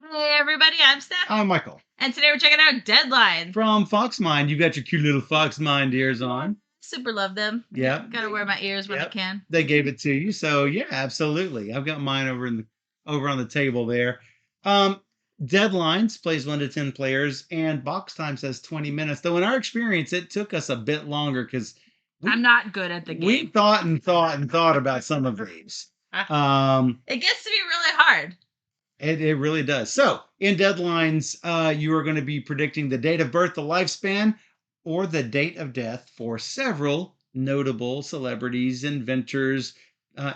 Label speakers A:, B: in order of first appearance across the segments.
A: Hey everybody, I'm Steph.
B: I'm Michael.
A: And today we're checking out Deadline.
B: From Fox Mind. You've got your cute little Fox Mind ears on.
A: Super love them.
B: Yeah.
A: Gotta wear my ears when I can.
B: They gave it to you. So yeah, absolutely. I've got mine over on the table there. Deadlines plays 1 to 10 players, and box time says 20 minutes. Though in our experience, it took us a bit longer because
A: I'm not good at the game.
B: We thought and thought and thought about some of these.
A: It gets to be really hard.
B: It really does. So in Deadlines, you are going to be predicting the date of birth, the lifespan, or the date of death for several notable celebrities, inventors,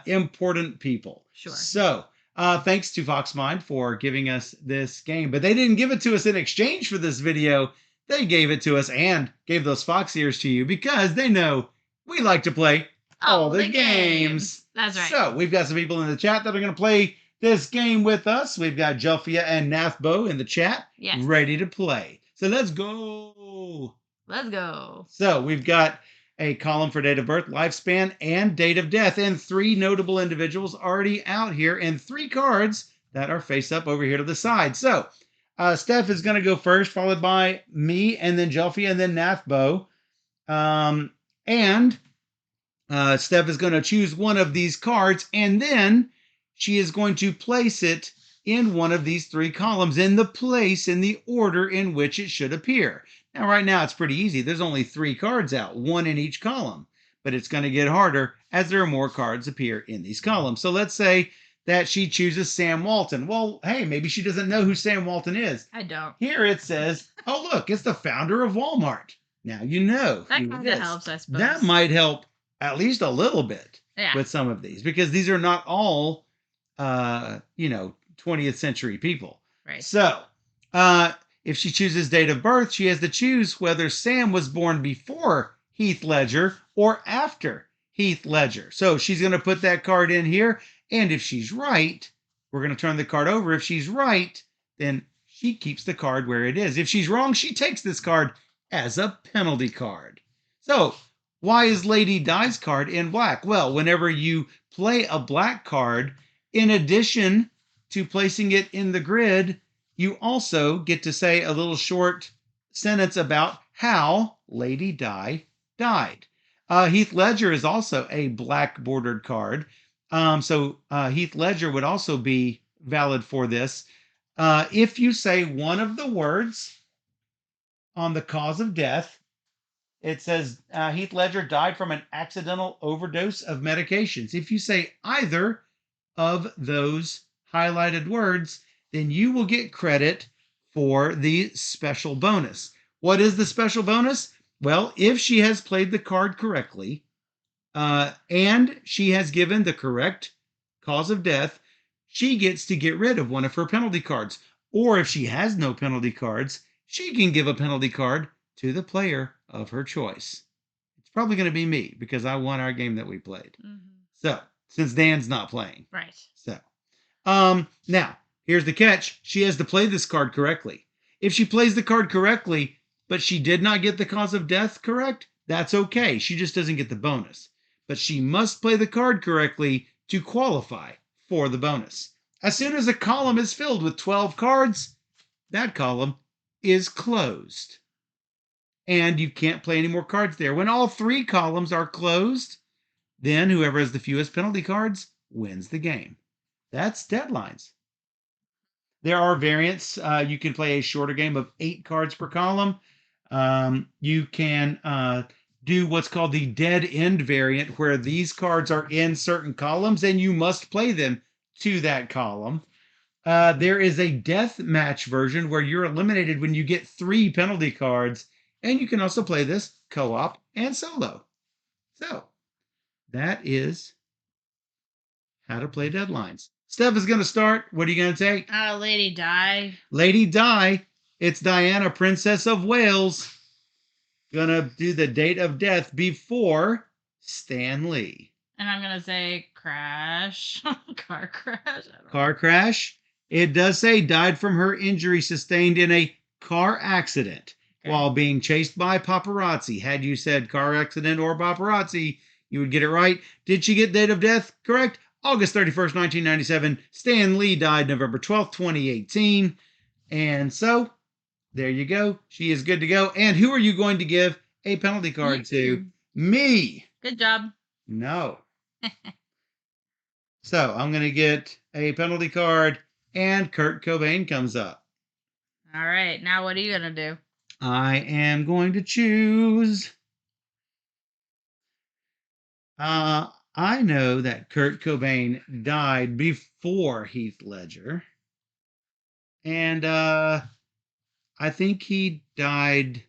B: important people.
A: Sure.
B: So thanks to FoxMind for giving us this game. But they didn't give it to us in exchange for this video. They gave it to us and gave those Fox ears to you because they know we like to play all the games.
A: That's right.
B: So we've got some people in the chat that are going to play this game with us. We've got Jelfia and Nathbo in the chat, ready to play. So let's go.
A: Let's go.
B: So we've got a column for date of birth, lifespan, and date of death, and 3 notable individuals already out here, and 3 cards that are face up over here to the side. So Steph is going to go first, followed by me, and then Jelfia, and then Nathbo. Steph is going to choose one of these cards, and then she is going to place it in one of these 3 columns in the order in which it should appear. Now, right now, it's pretty easy. There's only 3 cards out, 1 in each column. But it's going to get harder as there are more cards appear in these columns. So let's say that she chooses Sam Walton. Well, hey, maybe she doesn't know who Sam Walton is.
A: I don't.
B: Here it says, oh, look, it's the founder of Walmart. Now you know.
A: That kind of helps, I suppose.
B: That might help at least a little bit with some of these, because these are not all 20th century people.
A: Right.
B: So if she chooses date of birth, she has to choose whether Sam was born before Heath Ledger or after Heath Ledger. So she's going to put that card in here, and if she's right, we're going to turn the card over. If she's right, then she keeps the card where it is. If she's wrong, she takes this card as a penalty card. So why is Lady Di's card in black? Well, whenever you play a black card, in addition to placing it in the grid, you also get to say a little short sentence about how Lady Di died. Heath Ledger is also a black bordered card. So Heath Ledger would also be valid for this. If you say one of the words on the cause of death, it says Heath Ledger died from an accidental overdose of medications. If you say either of those highlighted words, then you will get credit for the special bonus. What is the special bonus? Well, if she has played the card correctly and she has given the correct cause of death, she gets to get rid of one of her penalty cards. Or if she has no penalty cards, she can give a penalty card to the player of her choice. It's probably going to be me because I won our game that we played. So, since Dan's not playing.
A: Right.
B: So, now, here's the catch. She has to play this card correctly. If she plays the card correctly, but she did not get the cause of death correct, that's okay. She just doesn't get the bonus. But she must play the card correctly to qualify for the bonus. As soon as a column is filled with 12 cards, that column is closed. And you can't play any more cards there. When all 3 columns are closed, then whoever has the fewest penalty cards wins the game. That's Deadlines. There are variants. You can play a shorter game of 8 cards per column. You can do what's called the dead end variant, where these cards are in certain columns and you must play them to that column. There is a death match version where you're eliminated when you get 3 penalty cards, and you can also play this co-op and solo. So that is how to play Deadlines. Steph is going to start. What are you going to take?
A: Lady Di.
B: Lady Di. It's Diana, Princess of Wales. Gonna do the date of death before Stan Lee.
A: And I'm going to say crash. Car crash.
B: Car crash. It does say died from her injury sustained in a car accident while being chased by paparazzi. Had you said car accident or paparazzi, you would get it right. Did she get date of death correct? August 31st, 1997. Stan Lee died November 12th, 2018. And so, there you go. She is good to go. And who are you going to give a penalty card to? Me.
A: Good job.
B: No. So, I'm going to get a penalty card, and Kurt Cobain comes up.
A: All right. Now, what are you going to do?
B: I am going to choose. I know that Kurt Cobain died before Heath Ledger. And I think he died.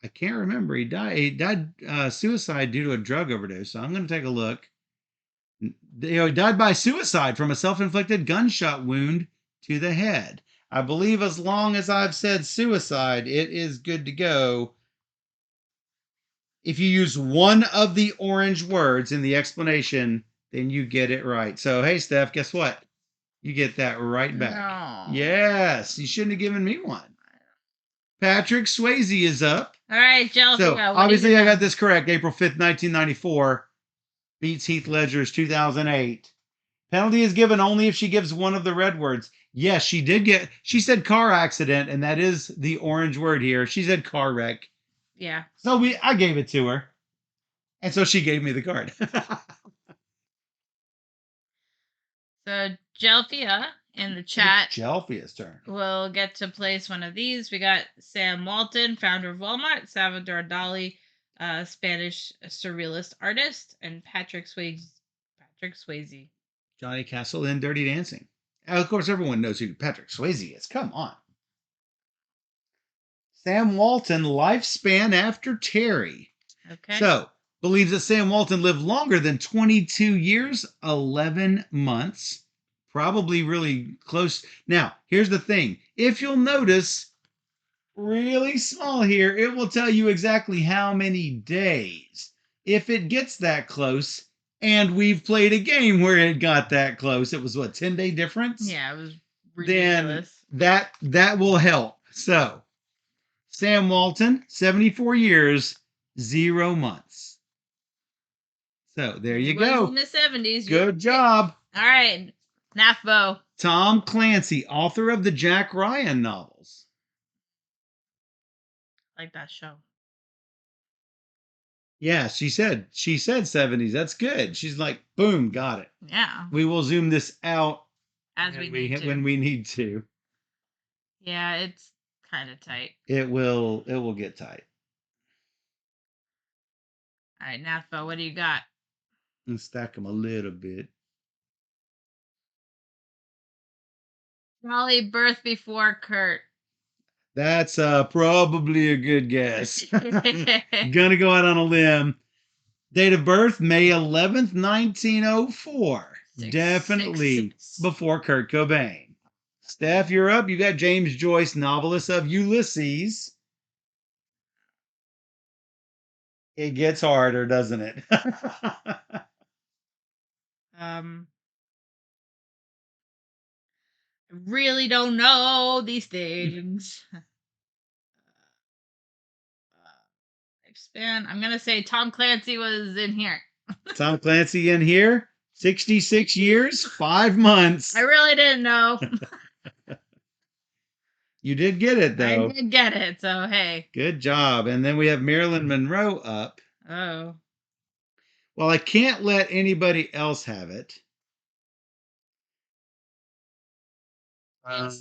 B: I can't remember. He died suicide due to a drug overdose. So I'm going to take a look. He died by suicide from a self-inflicted gunshot wound to the head. I believe as long as I've said suicide, it is good to go. If you use one of the orange words in the explanation, then you get it right. So, hey, Steph, guess what? You get that right back.
A: No.
B: Yes, you shouldn't have given me one. Patrick Swayze is up.
A: All right, Chelsea.
B: So, obviously, I got this correct. April 5th, 1994 beats Heath Ledger's 2008. Penalty is given only if she gives one of the red words. Yes, she said car accident, and that is the orange word here. She said car wreck.
A: Yeah.
B: So I gave it to her. And so she gave me the card.
A: So Jelfia in the chat.
B: Jelfia's turn.
A: We'll get to place one of these. We got Sam Walton, founder of Walmart, Salvador Dali, Spanish surrealist artist, and Patrick Swayze.
B: Johnny Castle in Dirty Dancing. Of course, everyone knows who Patrick Swayze is. Come on. Sam Walton, lifespan after Terry.
A: Okay.
B: So, believes that Sam Walton lived longer than 22 years, 11 months. Probably really close. Now, here's the thing. If you'll notice, really small here, it will tell you exactly how many days. If it gets that close, and we've played a game where it got that close, it was what, 10-day difference?
A: Yeah, it was ridiculous.
B: Then that will help. So, Sam Walton, 74 years, 0 months. So there you go.
A: In the 70s.
B: Good job.
A: All right. NAFBO.
B: Tom Clancy, author of the Jack Ryan novels.
A: I like that show.
B: Yeah, she said 70s. That's good. She's like, boom, got it.
A: Yeah.
B: We will zoom this out
A: when
B: we need to.
A: Yeah, it's kind of tight.
B: It will get tight.
A: All right, NAFBO, what do you got?
B: And stack them a little bit.
A: Probably birth before Kurt.
B: That's probably a good guess. Gonna go out on a limb. Date of birth, May 11th, 1904. Definitely before Kurt Cobain. Steph, you're up. You got James Joyce, novelist of Ulysses. It gets harder, doesn't it?
A: I really don't know these things. Lifespan. I'm gonna say Tom Clancy was in here.
B: Tom Clancy in here. 66 years, 5 months.
A: I really didn't know.
B: You did get it, though.
A: I did get it, so hey.
B: Good job. And then we have Marilyn Monroe up.
A: Oh.
B: Well, I can't let anybody else have it.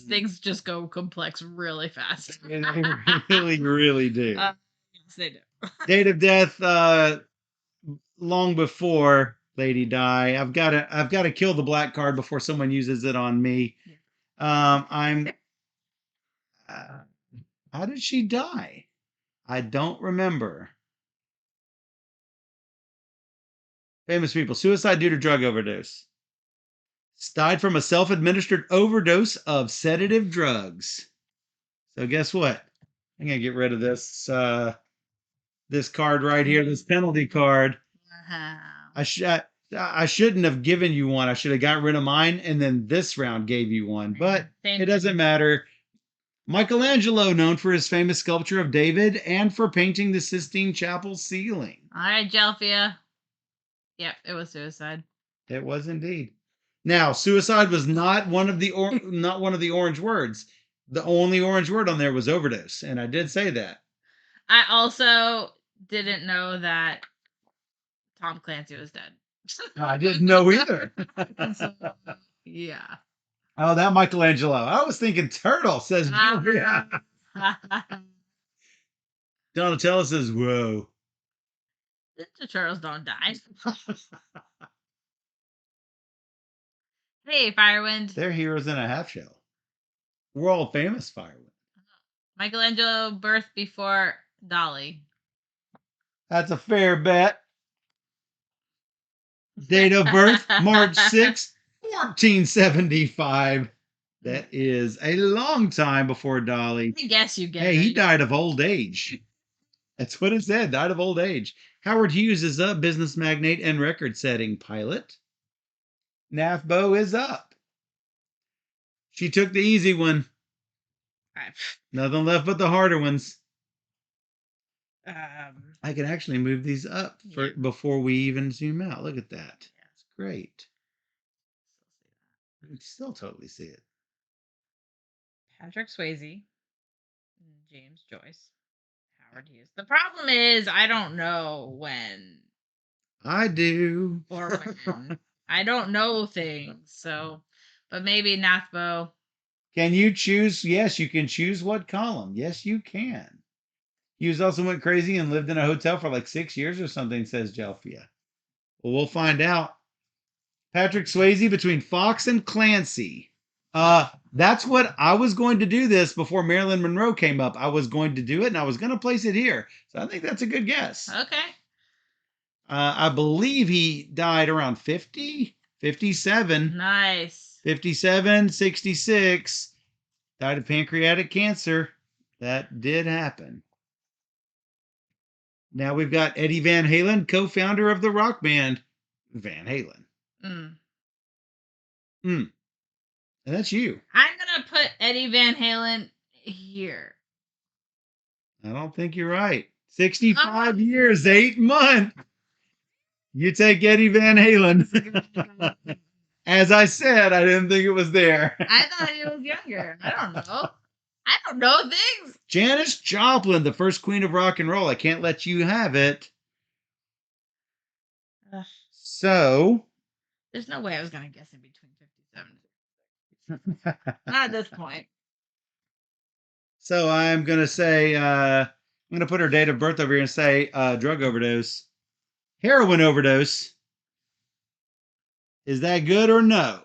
A: Things just go complex really fast.
B: They really, really do.
A: Yes, they do.
B: Date of death, long before Lady Di. I've got to kill the black card before someone uses it on me. How did she die? I don't remember. Famous people. Suicide due to drug overdose. Died from a self-administered overdose of sedative drugs. So guess what? I'm going to get rid of this this card right here, this penalty card. I shouldn't have given you one. I should have got rid of mine, and then this round gave you one. But it doesn't matter. Michelangelo, known for his famous sculpture of David and for painting the Sistine Chapel ceiling.
A: All right, Jelfia. Yep, it was suicide.
B: It was indeed. Now, suicide was not one of the not one of the orange words. The only orange word on there was overdose, and I did say that.
A: I also didn't know that Tom Clancy was dead.
B: I didn't know either.
A: So, yeah.
B: Oh, that Michelangelo. I was thinking turtle, says Julia. Donatello says, whoa.
A: The turtles don't die. Hey, Firewind.
B: They're heroes in a half shell. World famous Firewind.
A: Michelangelo birth before Dolly.
B: That's a fair bet. Date of birth, March 6, 1475. That is a long time before Dolly.
A: I guess you get
B: Hey,
A: it.
B: he died of old age. That's what it said, died of old age. Howard Hughes is up, business magnate and record-setting pilot. NAFBO is up. She took the easy one. Nothing left but the harder ones. I can actually move these up before we even zoom out. Look at that. That's great. I can still totally see it.
A: Patrick Swayze, James Joyce, Howard Hughes. The problem is I don't know when.
B: I do.
A: Or when. I don't know things, so but maybe Nathbo.
B: Can you choose? Yes, you can choose what column. Yes, you can. Hughes also went crazy and lived in a hotel for like 6 years or something, says Jelfia. Well, we'll find out. Patrick Swayze between Fox and Clancy. That's what I was going to do this before Marilyn Monroe came up. I was going to do it and I was going to place it here. So I think that's a good guess.
A: Okay.
B: I believe he died around 50, 57.
A: Nice.
B: 57, 66. Died of pancreatic cancer. That did happen. Now we've got Eddie Van Halen, co-founder of the rock band Van Halen. And that's you.
A: I'm gonna put Eddie Van Halen here.
B: I don't think you're right. 65 years, 8 months. You take Eddie Van Halen. As I said, I didn't think it was there.
A: I thought he was younger. I don't know. I don't know things.
B: Janis Joplin, the first queen of rock and roll. I can't let you have it. So.
A: There's no way I was going to guess in between 57. Not at this point.
B: So I'm going to say, I'm going to put her date of birth over here and say drug overdose. Heroin overdose. Is that good or no?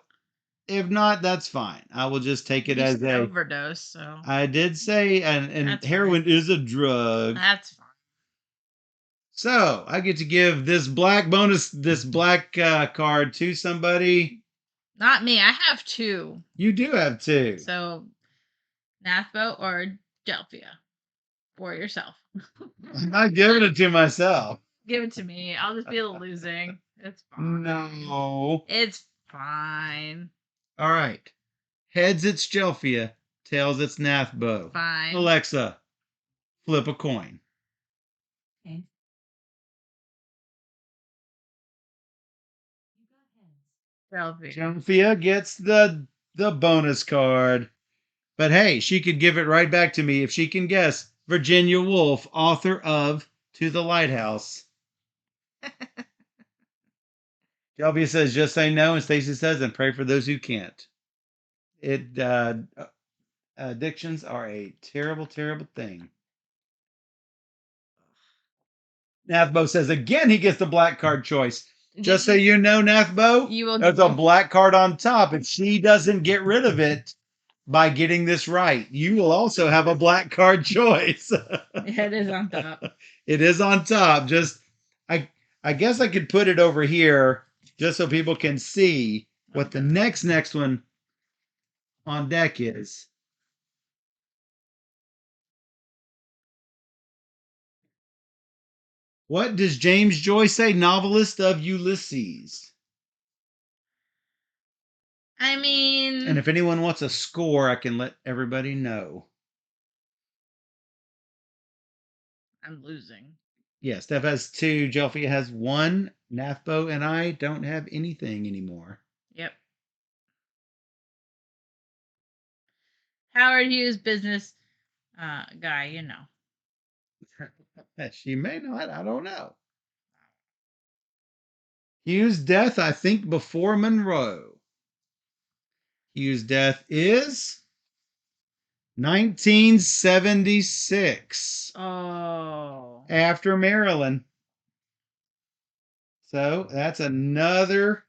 B: If not, that's fine. I will just take it as a
A: overdose. So
B: I did say, and heroin is a drug.
A: That's fine.
B: So I get to give this black card to somebody.
A: Not me. I have 2.
B: You do have 2.
A: So Nathbo or Delphia. For yourself.
B: I'm not giving it to myself.
A: Give it to me. I'll just be losing. It's fine.
B: No.
A: It's fine.
B: All right. Heads, it's Jelfia. Tails, it's Nathbo.
A: Fine.
B: Alexa, flip a coin.
A: Okay.
B: Jelfia gets the bonus card. But hey, she could give it right back to me if she can guess. Virginia Woolf, author of To the Lighthouse. Jelfia says, just say no. And Stacy says, and pray for those who can't. Addictions are a terrible, terrible thing. Nathbo says again he gets the black card choice. Just so you know, Nathbo, there's a black card on top. If she doesn't get rid of it by getting this right, you will also have a black card choice.
A: It is on top.
B: It is on top. Just I guess I could put it over here just so people can see what the next one on deck is. What does James Joyce say? Novelist of Ulysses.
A: I mean...
B: And if anyone wants a score, I can let everybody know.
A: I'm losing.
B: Yeah, Steph has 2. Jelfia has 1. Nathbo and I don't have anything anymore.
A: Yep. Howard Hughes, business guy, you know.
B: She may not. I don't know. Hughes' death, I think, before Monroe. Hughes' death is 1976.
A: Oh.
B: After Maryland. So that's another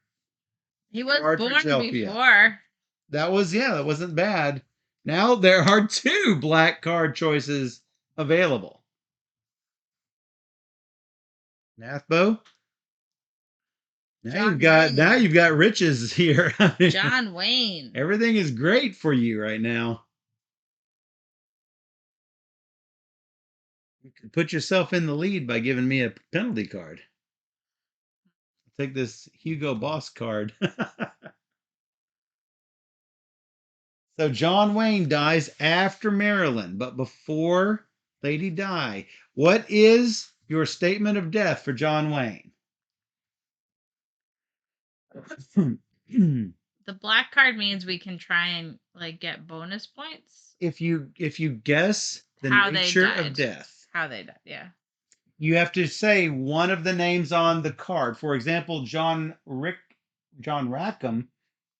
A: He was
B: card for
A: born
B: Jelfia.
A: before.
B: That wasn't bad. Now there are 2 black card choices available. Nathbo. Now you've got riches here.
A: John Wayne.
B: Everything is great for you right now. You can put yourself in the lead by giving me a penalty card. I'll take this Hugo Boss card. So John Wayne dies after Maryland, but before Lady Di. What is your statement of death for John Wayne?
A: The black card means we can try and like get bonus points.
B: If you guess the
A: How
B: nature
A: they died.
B: of death,
A: How they died, yeah.
B: you have to say one of the names on the card. For example, John Rackham,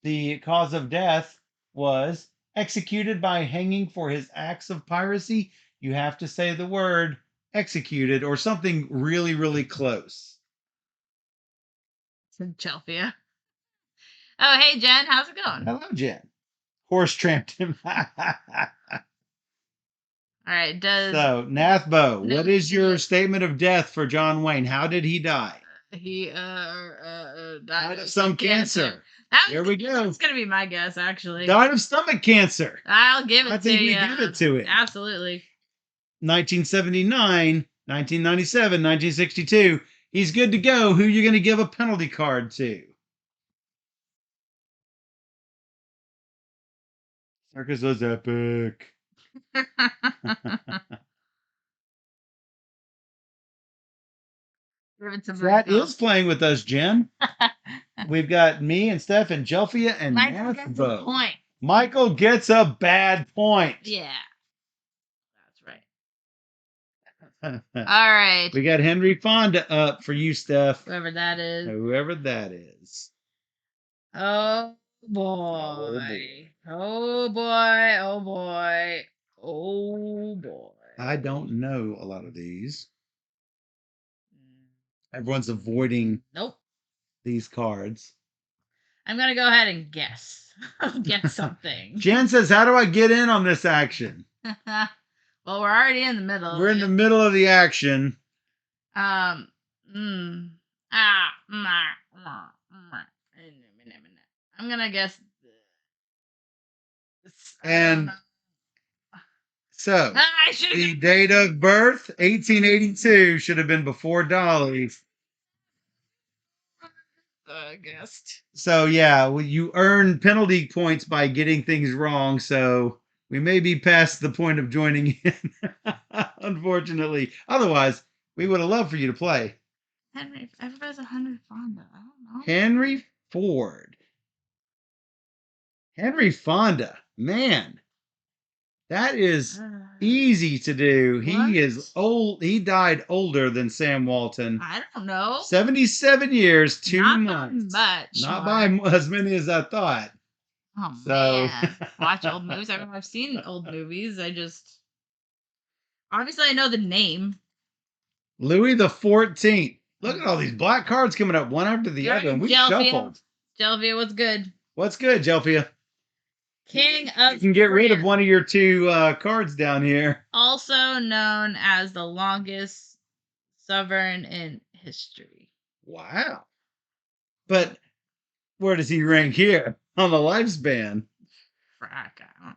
B: the cause of death was executed by hanging for his acts of piracy. You have to say the word executed or something really, really close.
A: Jelfia. Oh, hey, Jen. How's it going?
B: Hello, Jen. Horse tramped him.
A: All right.
B: So, Nathbo, what is your statement of death for John Wayne? How did he die?
A: He
B: died of some cancer. There we go.
A: That's gonna be my guess, actually.
B: Died of stomach cancer.
A: I'll give it
B: I
A: to
B: think we
A: you.
B: give it to him.
A: Absolutely.
B: 1979, 1997, 1962. He's good to go. Who are you going to give a penalty card to? Circus was epic. That is playing with us, Jen. We've got me and Steph and Jelfia and
A: Michael gets a point.
B: Michael gets a bad point.
A: Yeah. That's right. All right.
B: We got Henry Fonda up for you, Steph.
A: Whoever that is.
B: Whoever that is.
A: Oh boy. Oh boy. Oh boy. Oh boy.
B: I don't know a lot of these. Everyone's avoiding these cards.
A: I'm going to go ahead and guess. Get something.
B: Jen says, how do I get in on this action?
A: Well, we're already in the middle.
B: We're in the middle of the action.
A: I'm gonna guess.
B: And so the date of birth, 1882, should have been before Dolly.
A: Guessed.
B: So yeah, well, you earn penalty points by getting things wrong. So we may be past the point of joining in, unfortunately. Otherwise, we would have loved for you to play.
A: Everybody's a Henry Fonda. I don't know.
B: Henry Ford. Henry Fonda. Man, that is easy to do. He is old. He died older than Sam Walton.
A: I don't know.
B: 77 years, 2
A: Not
B: months.
A: much.
B: Not by as many as I thought.
A: Oh, man. Watch old movies. I've seen old movies. Obviously, I know the name.
B: Louis the 14th. Look at all these black cards coming up one after the other. And we shuffled.
A: Jelfia, what's good?
B: What's good, Jelfia?
A: King of
B: You can get rid of one of your 2 cards down here.
A: Also known as the longest sovereign in history.
B: Wow. But where does he rank here on the lifespan?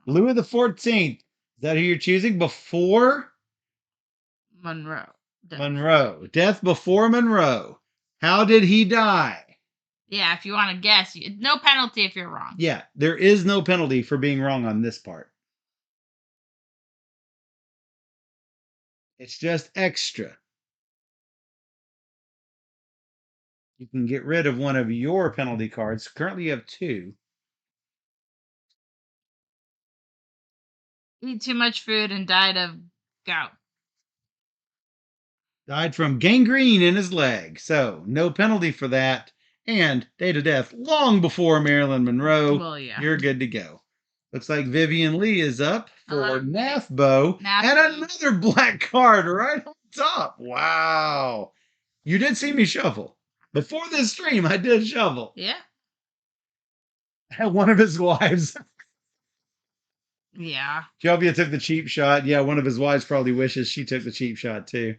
B: Louis the 14th. Is that who you're choosing? Before?
A: Monroe.
B: Monroe. Death before Monroe. How did he die?
A: Yeah, if you want to guess. No penalty if you're wrong.
B: Yeah, there is no penalty for being wrong on this part. It's just extra. You can get rid of one of your penalty cards. Currently, you have 2.
A: eat too much food and died of gout.
B: Died from gangrene in his leg. So no penalty for that. And date of death long before Marilyn Monroe.
A: Well, yeah.
B: You're good to go. Looks like Vivian Lee is up for
A: Okay.
B: Nathbo. And another black card right on top. Wow. You did see me shuffle. Before this stream, I did shuffle.
A: Yeah.
B: One of his wives.
A: Yeah.
B: Shelvia took the cheap shot. Yeah, one of his wives probably wishes she took the cheap shot too.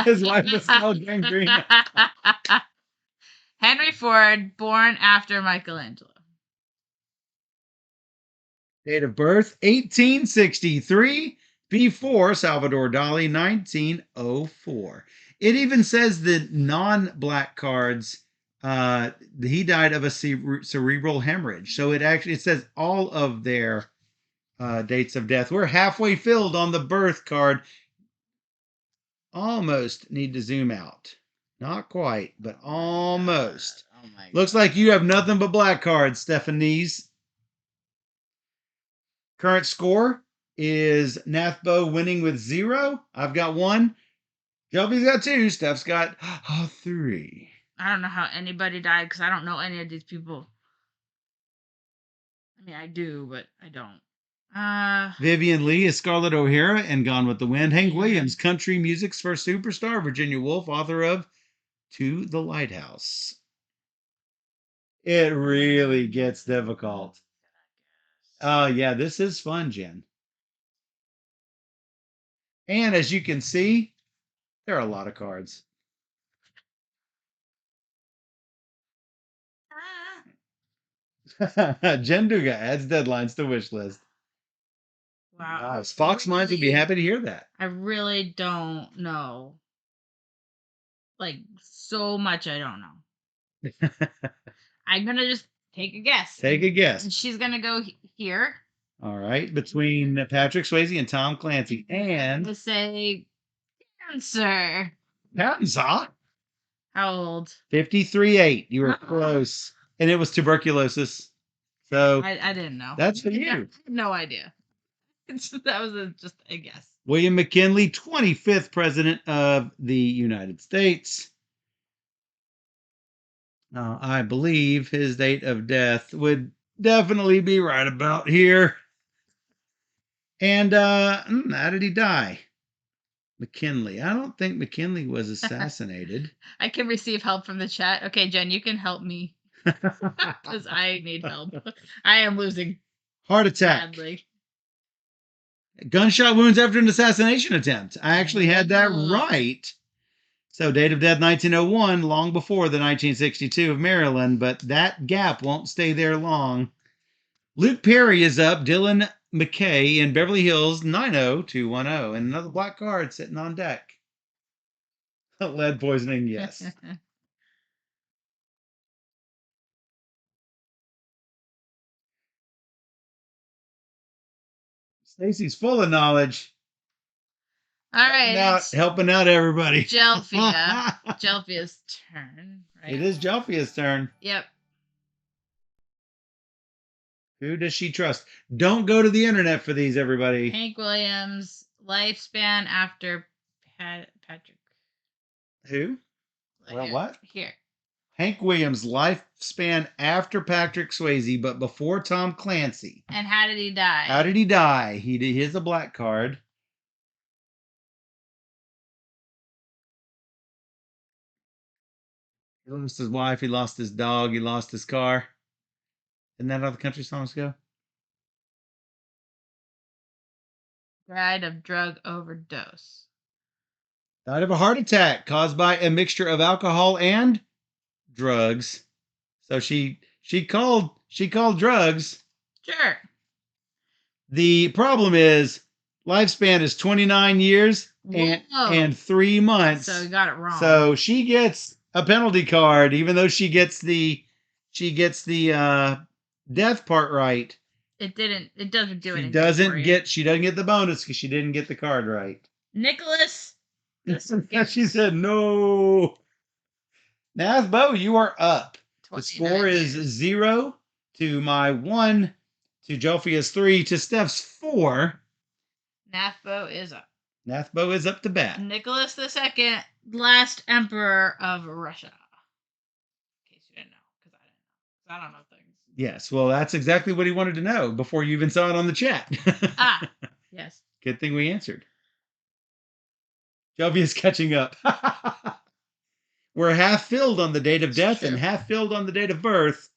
B: His wife was called gangrene.
A: Henry Ford, born after Michelangelo.
B: Date of birth 1863, before Salvador Dali 1904. It even says the non-black cards. He died of a cerebral hemorrhage. So it says all of their dates of death. We're halfway filled on the birth card. Almost need to zoom out. Not quite, but almost.
A: Oh my God.
B: Looks like you have nothing but black cards, Stephanie's. Current score is Nathbo winning with 0. I've got 1. Shelby's got 2. Steph's got 3.
A: I don't know how anybody died because I don't know any of these people. I mean, I do, but I don't.
B: Vivian Lee is Scarlett O'Hara and Gone with the Wind. Hank Williams, country music's first superstar. Virginia Woolf, author of To the Lighthouse. It really gets difficult. Yeah, this is fun, Jen. And as you can see, there are a lot of cards. Jen Duga adds deadlines to wish list.
A: Wow.
B: Fox Minds would be happy to hear that.
A: I really don't know. Like, so much I don't know. I'm going to just take a guess.
B: Take a guess.
A: And she's going to go here.
B: All right. Between Patrick Swayze and Tom Clancy. And
A: to say cancer.
B: Patton's, huh?
A: How old?
B: 53.8. You were close. And it was tuberculosis. So
A: I didn't know.
B: That's for you.
A: No idea. That was just a guess.
B: William McKinley, 25th president of the United States. I believe his date of death would definitely be right about here. And how did he die? McKinley. I don't think McKinley was assassinated.
A: I can receive help from the chat. Okay, Jen, you can help me. Because I need help. I am losing.
B: Heart attack.
A: Badly.
B: Gunshot wounds after an assassination attempt. I actually had that right. So date of death 1901, long before the 1962 of Maryland, but that gap won't stay there long. Luke Perry is up. Dylan McKay in Beverly Hills 90210. And another black card sitting on deck. Lead poisoning, yes. Stacy's full of knowledge.
A: All right.
B: Helping out everybody.
A: Jelfia. Jelfia's turn, right?
B: It is Jelfia's turn.
A: Yep.
B: Who does she trust? Don't go to the internet for these, everybody.
A: Hank Williams, lifespan after Patrick.
B: Who? Well, what?
A: Here.
B: Hank Williams' lifespan after Patrick Swayze, but before Tom Clancy.
A: And how did he die?
B: How did he die? Here's a black card. He lost his wife, he lost his dog, he lost his car. Isn't that how the country songs go?
A: Died of drug overdose.
B: Died of a heart attack caused by a mixture of alcohol and drugs. So she called drugs.
A: Sure.
B: The problem is lifespan is 29 years and 3 months.
A: So you got it wrong.
B: So she gets a penalty card, even though she gets the death part right.
A: It doesn't do anything.
B: She doesn't get the bonus because she didn't get the card right.
A: Nicholas.
B: She said no. Nathbo, you are up. The score is 0. to my 1, to Jophia's 3, to Steph's 4.
A: Nathbo is up.
B: Nathbo is up to bat.
A: Nicholas II, last emperor of Russia. In case you didn't know, because I didn't know. 'Cause I don't know things.
B: Yes, well, that's exactly what he wanted to know before you even saw it on the chat.
A: Yes.
B: Good thing we answered. Jophia's catching up. We're half filled on the date of death and half filled on the date of birth.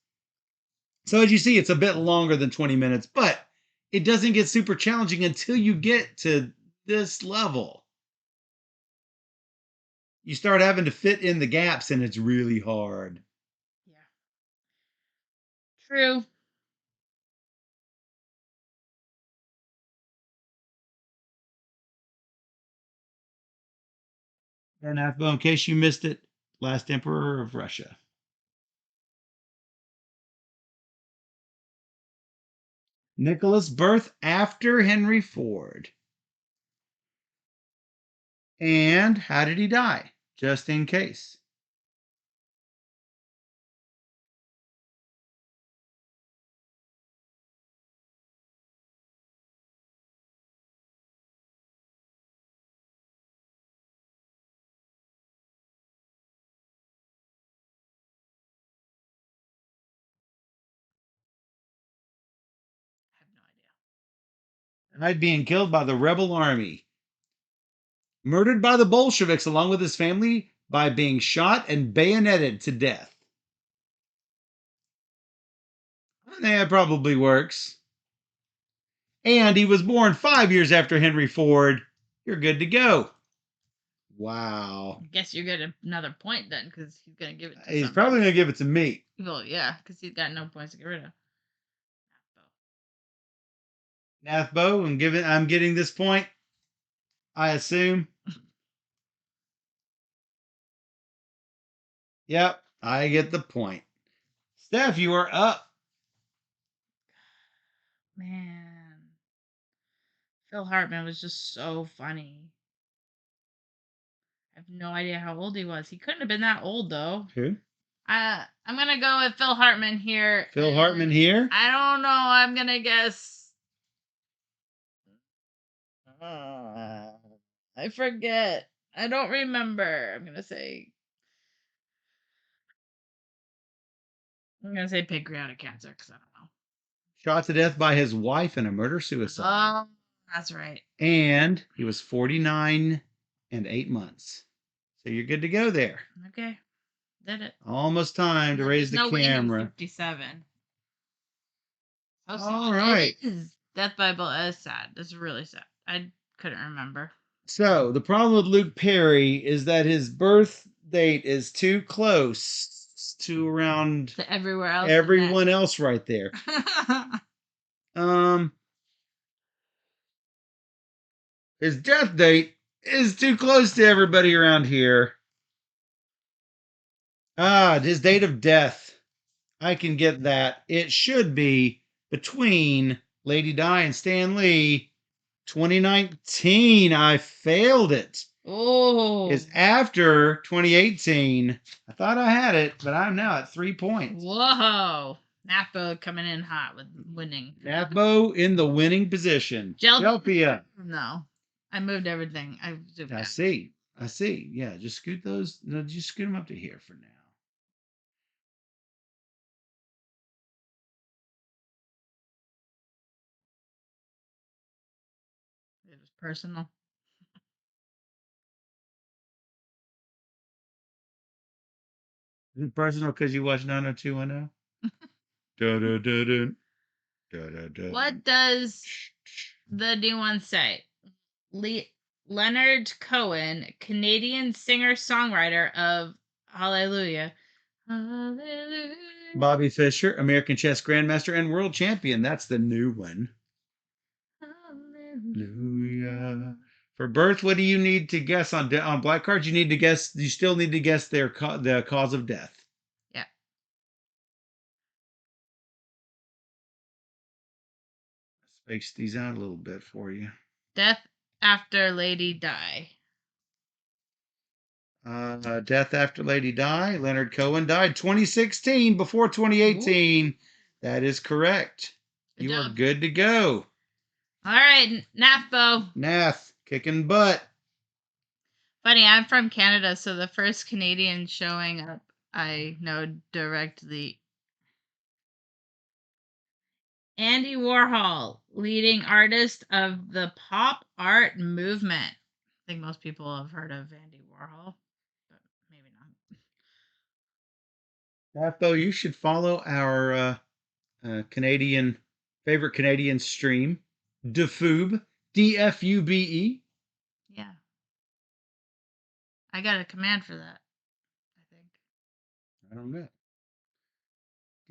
B: So as you see, it's a bit longer than 20 minutes, but it doesn't get super challenging until you get to this level. You start having to fit in the gaps, and it's really hard.
A: Yeah. True.
B: And in case you missed it, last emperor of Russia. Nicholas' birth after Henry Ford. And how did he die? Just in case.
A: I have no idea.
B: Died being killed by the rebel army. Murdered by the Bolsheviks along with his family by being shot and bayoneted to death. That probably works. And he was born 5 years after Henry Ford. You're good to go. Wow.
A: I guess you get another point then, because he's gonna give it to
B: He's probably going to give it to me.
A: Well, yeah, because he's got no points to get rid of.
B: Nathbo, I'm getting this point, I assume. Yep, I get the point. Steph, you are up.
A: Man, Phil Hartman was just so funny. I have no idea how old he was. He couldn't have been that old though.
B: Who?
A: I'm gonna go with Phil Hartman here.
B: Phil Hartman here?
A: I don't know. I'm gonna guess. I forget. I don't remember. I'm gonna say pancreatic cancer because I don't know.
B: Shot to death by his wife in a murder-suicide.
A: Oh, that's right.
B: And he was 49 and 8 months. So you're good to go there.
A: Okay. Did it.
B: Almost time to raise the camera.
A: 57.
B: All right.
A: Death Bible is sad. It's really sad. I couldn't remember.
B: So the problem with Luke Perry is that his birth date is too close to around
A: to everywhere else.
B: Everyone else right there. His death date is too close to everybody around here. His date of death. I can get that. It should be between Lady Di and Stan Lee. 2019. I failed it.
A: Oh.
B: It's after 2018. I thought I had it, but I'm now at 3 points.
A: Whoa. Nathbo coming in hot with winning.
B: Nathbo in the winning position. Jelpia.
A: No. I moved everything.
B: I see. Yeah, just scoot those. No, just scoot them up to here for now.
A: It was personal.
B: Is it personal because you watched 90210? Da, da, da, da. Da, da, da.
A: What does the new one say? Leonard Cohen, Canadian singer-songwriter of Hallelujah. Hallelujah.
B: Bobby Fischer, American chess grandmaster and world champion. That's the new one. Hallelujah. For birth, what do you need to guess on black cards? You still need to guess the cause of death.
A: Yeah.
B: Space these out a little bit for you.
A: Death after Lady Di.
B: Death after Lady Di. Leonard Cohen died 2016 before 2018. Ooh. That is correct.
A: Good
B: You are
A: job.
B: good to go.
A: All right, NAFBO.
B: Nath, kicking butt.
A: Funny, I'm from Canada, so the first Canadian showing up, I know directly. Andy Warhol, leading artist of the pop art movement. I think most people have heard of Andy Warhol, but maybe not.
B: Nathbo, you should follow our Canadian favorite Canadian stream, Defube, DFUBE.
A: Yeah. I got a command for that, I think.
B: I don't know.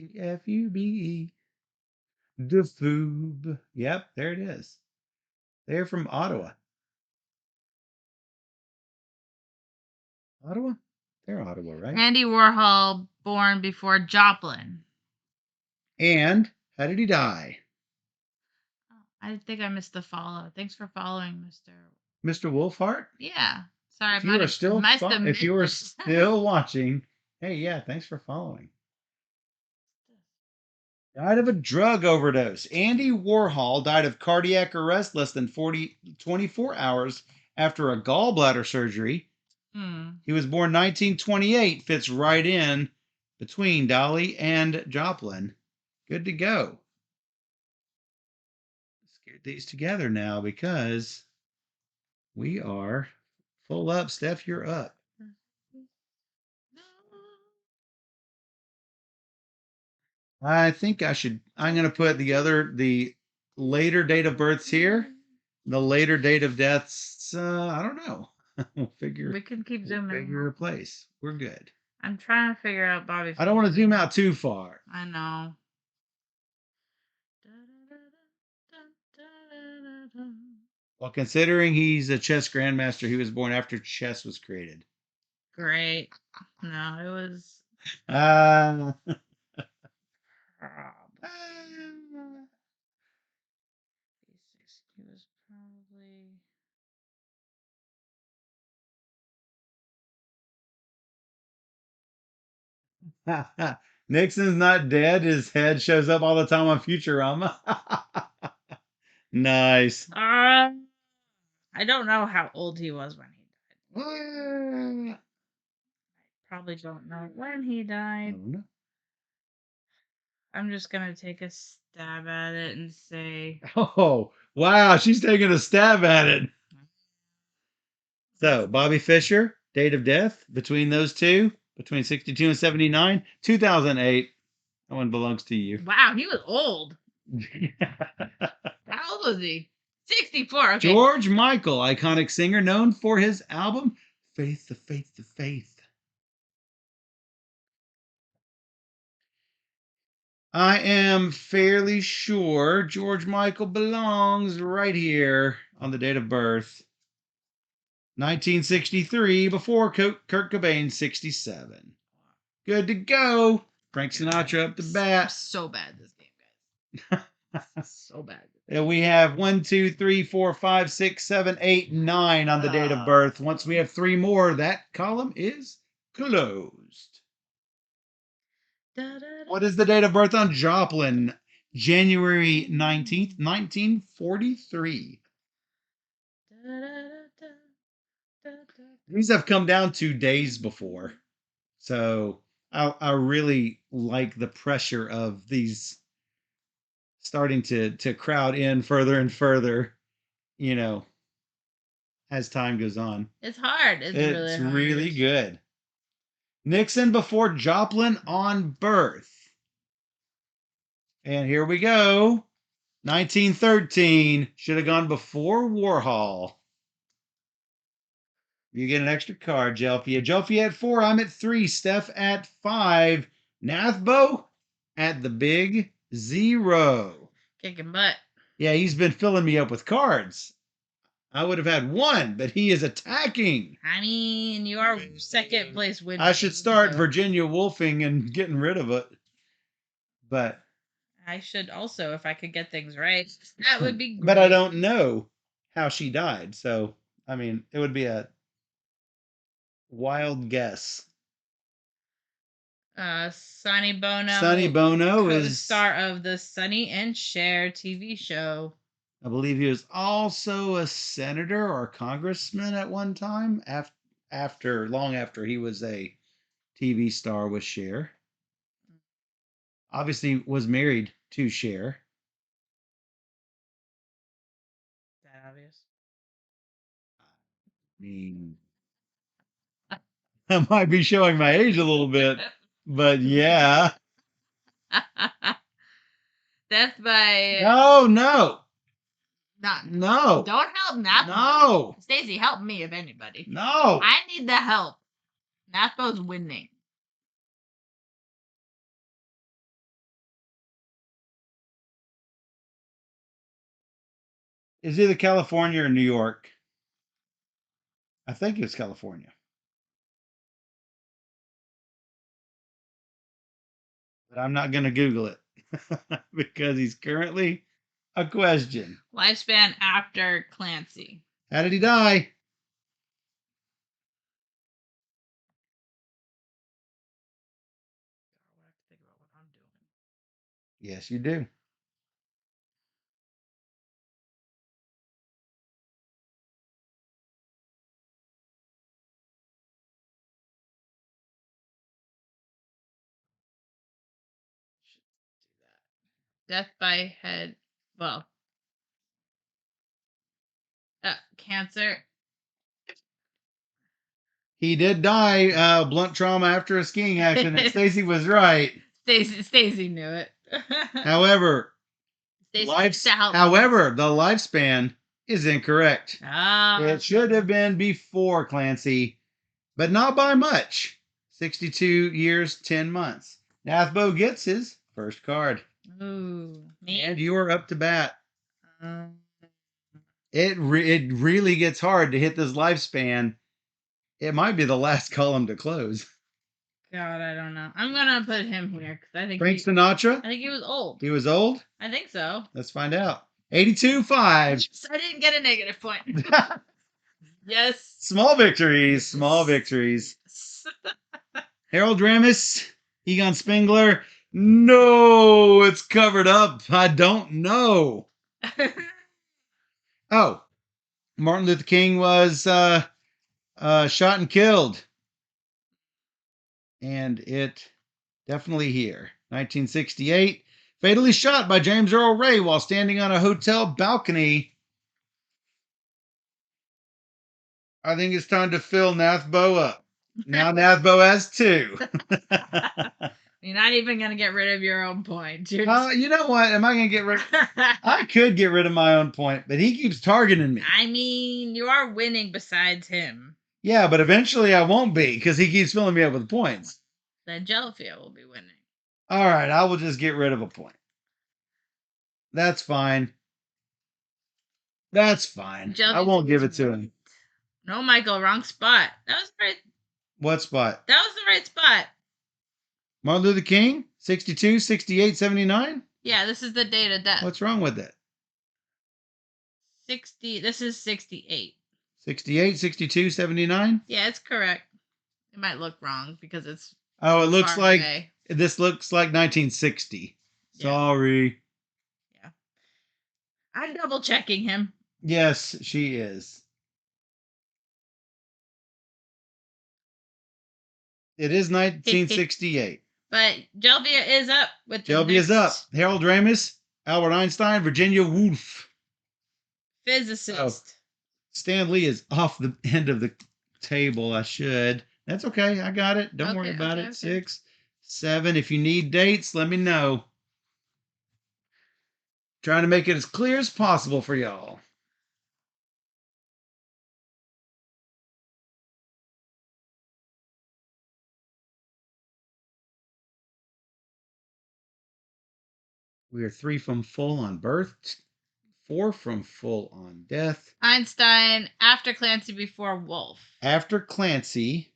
B: DFUBE. Defube. Yep, there it is. They're from Ottawa. Ottawa? They're Ottawa, right?
A: Andy Warhol, born before Joplin.
B: And how did he die?
A: Oh, I think I missed the follow. Thanks for following,
B: Mr. Wolfhart?
A: Yeah. Sorry,
B: If you are still if you are
A: missed
B: still watching, hey, yeah, thanks for following. Died of a drug overdose. Andy Warhol died of cardiac arrest less than 24 hours after a gallbladder surgery. He was born 1928, fits right in between Dolly and Joplin. Good to go. Let's get these together now because we are full up. Steph, you're up. I think I'm going to put the later date of births here. The later date of deaths, I don't know. We'll figure.
A: We can keep
B: We'll
A: zooming.
B: figure a place. We're good.
A: I'm trying to figure out Bobby.
B: I don't want to zoom out too far.
A: I know.
B: Well, considering he's a chess grandmaster, he was born after chess was created.
A: Great. No, it was. He was probably.
B: Nixon's not dead. His head shows up all the time on Futurama. Nice.
A: I don't know how old he was when he died. I probably don't know when he died. I'm just gonna take a stab at it and say.
B: Oh, wow, she's taking a stab at it. So, Bobby Fischer, date of death between those two, between 62 and 79, 2008. That one belongs to you.
A: Wow, he was old. How old was he? 64. Okay.
B: George Michael, iconic singer known for his album Faith, the Faith, the Faith. I am fairly sure George Michael belongs right here on the date of birth. 1963, before Kurt Cobain, 67. Good to go. Frank Sinatra up the bat.
A: So bad this game, guys. So bad.
B: We have 1, 2, 3, 4, 5, 6, 7, 8, 9 on the date of birth. Once we have 3 more, that column is closed. What is the date of birth on Joplin? January 19th, 1943. These have come down to days before. So I really like the pressure of these starting to crowd in further and further, as time goes on.
A: It's hard. It's
B: really good. Nixon before Joplin on birth. And here we go. 1913. Should have gone before Warhol. You get an extra card, Jelfia. Jelfia at 4. I'm at 3. Steph at 5. Nathbo at the big 0.
A: Kicking butt.
B: Yeah, he's been filling me up with cards. I would have had 1, but he is attacking.
A: I mean, you are second place winner.
B: I should start Virginia Wolfing and getting rid of it. But
A: I should also, if I could get things right. That would be great.
B: But I don't know how she died. So, I mean, it would be a wild guess.
A: Sonny Bono.
B: Sonny Bono is,
A: co-star of the Sonny and Cher TV show.
B: I believe he was also a senator or a congressman at one time, long after he was a TV star with Cher. Obviously was married to Cher.
A: Is that obvious?
B: I mean, I might be showing my age a little bit, but yeah.
A: Death by
B: No, no,
A: not
B: no,
A: Don't help Nathpo.
B: no,
A: Stacey, help me if anybody.
B: no.
A: I need the help. Nathpo's winning.
B: It's either California or New York. I think it's California. But I'm not going to Google it because he's currently a question.
A: Lifespan after Clancy.
B: How did he die?
A: I have to think about what I'm doing.
B: Yes, you do.
A: Death by head. Well, cancer.
B: He did die blunt trauma after a skiing accident. Stacey was right.
A: Stacey knew it.
B: However,
A: Stacey
B: however, the lifespan is incorrect.
A: Ah.
B: It should have been before Clancy, but not by much. 62 years, 10 months. Nathbo gets his first card.
A: Ooh, me?
B: And you are up to bat.
A: Um,
B: It really gets hard to hit this lifespan. It might be the last column to close.
A: God, I don't know. I'm gonna put him here because I think
B: Frank Sinatra?
A: I think he was old.
B: He was old?
A: I think so.
B: Let's find out. 82.5.
A: Yes, I didn't get a negative point. Yes.
B: Small victories. Small victories. Harold Ramis, Egon Spengler. No, it's covered up. I don't know. Oh, Martin Luther King was shot and killed. And it definitely here. 1968, fatally shot by James Earl Ray while standing on a hotel balcony. I think it's time to fill Nathbo up. Now Nathbo has 2.
A: You're not even gonna get rid of your own point.
B: You know what? Am I gonna get rid? I could get rid of my own point, but he keeps targeting me.
A: I mean, you are winning besides him.
B: Yeah, but eventually I won't be because he keeps filling me up with points.
A: Then Jelfia will be winning.
B: All right, I will just get rid of a point. That's fine. That's fine. I won't give it to him.
A: No, Michael, wrong spot. That was right.
B: What spot?
A: That was the right spot.
B: Martin Luther King, 62, 68, 79?
A: Yeah, this is the date of death.
B: What's wrong with it?
A: 60. This is 68.
B: 68, 62, 79?
A: Yeah, it's correct. It might look wrong because it's.
B: Oh, it looks like away. This looks like 1960. Yeah. Sorry.
A: Yeah. I'm double checking him.
B: Yes, she is. It is 1968.
A: But Jelvia is up with the
B: Jelvia is up. Harold Ramis, Albert Einstein, Virginia Woolf.
A: Physicist.
B: Oh, Stan Lee is off the end of the table. I should. That's okay. I got it. Don't worry about it. 6, 7. If you need dates, let me know. Trying to make it as clear as possible for y'all. We are 3 from full on birth, 4 from full on death.
A: Einstein, after Clancy, before Wolf.
B: After Clancy.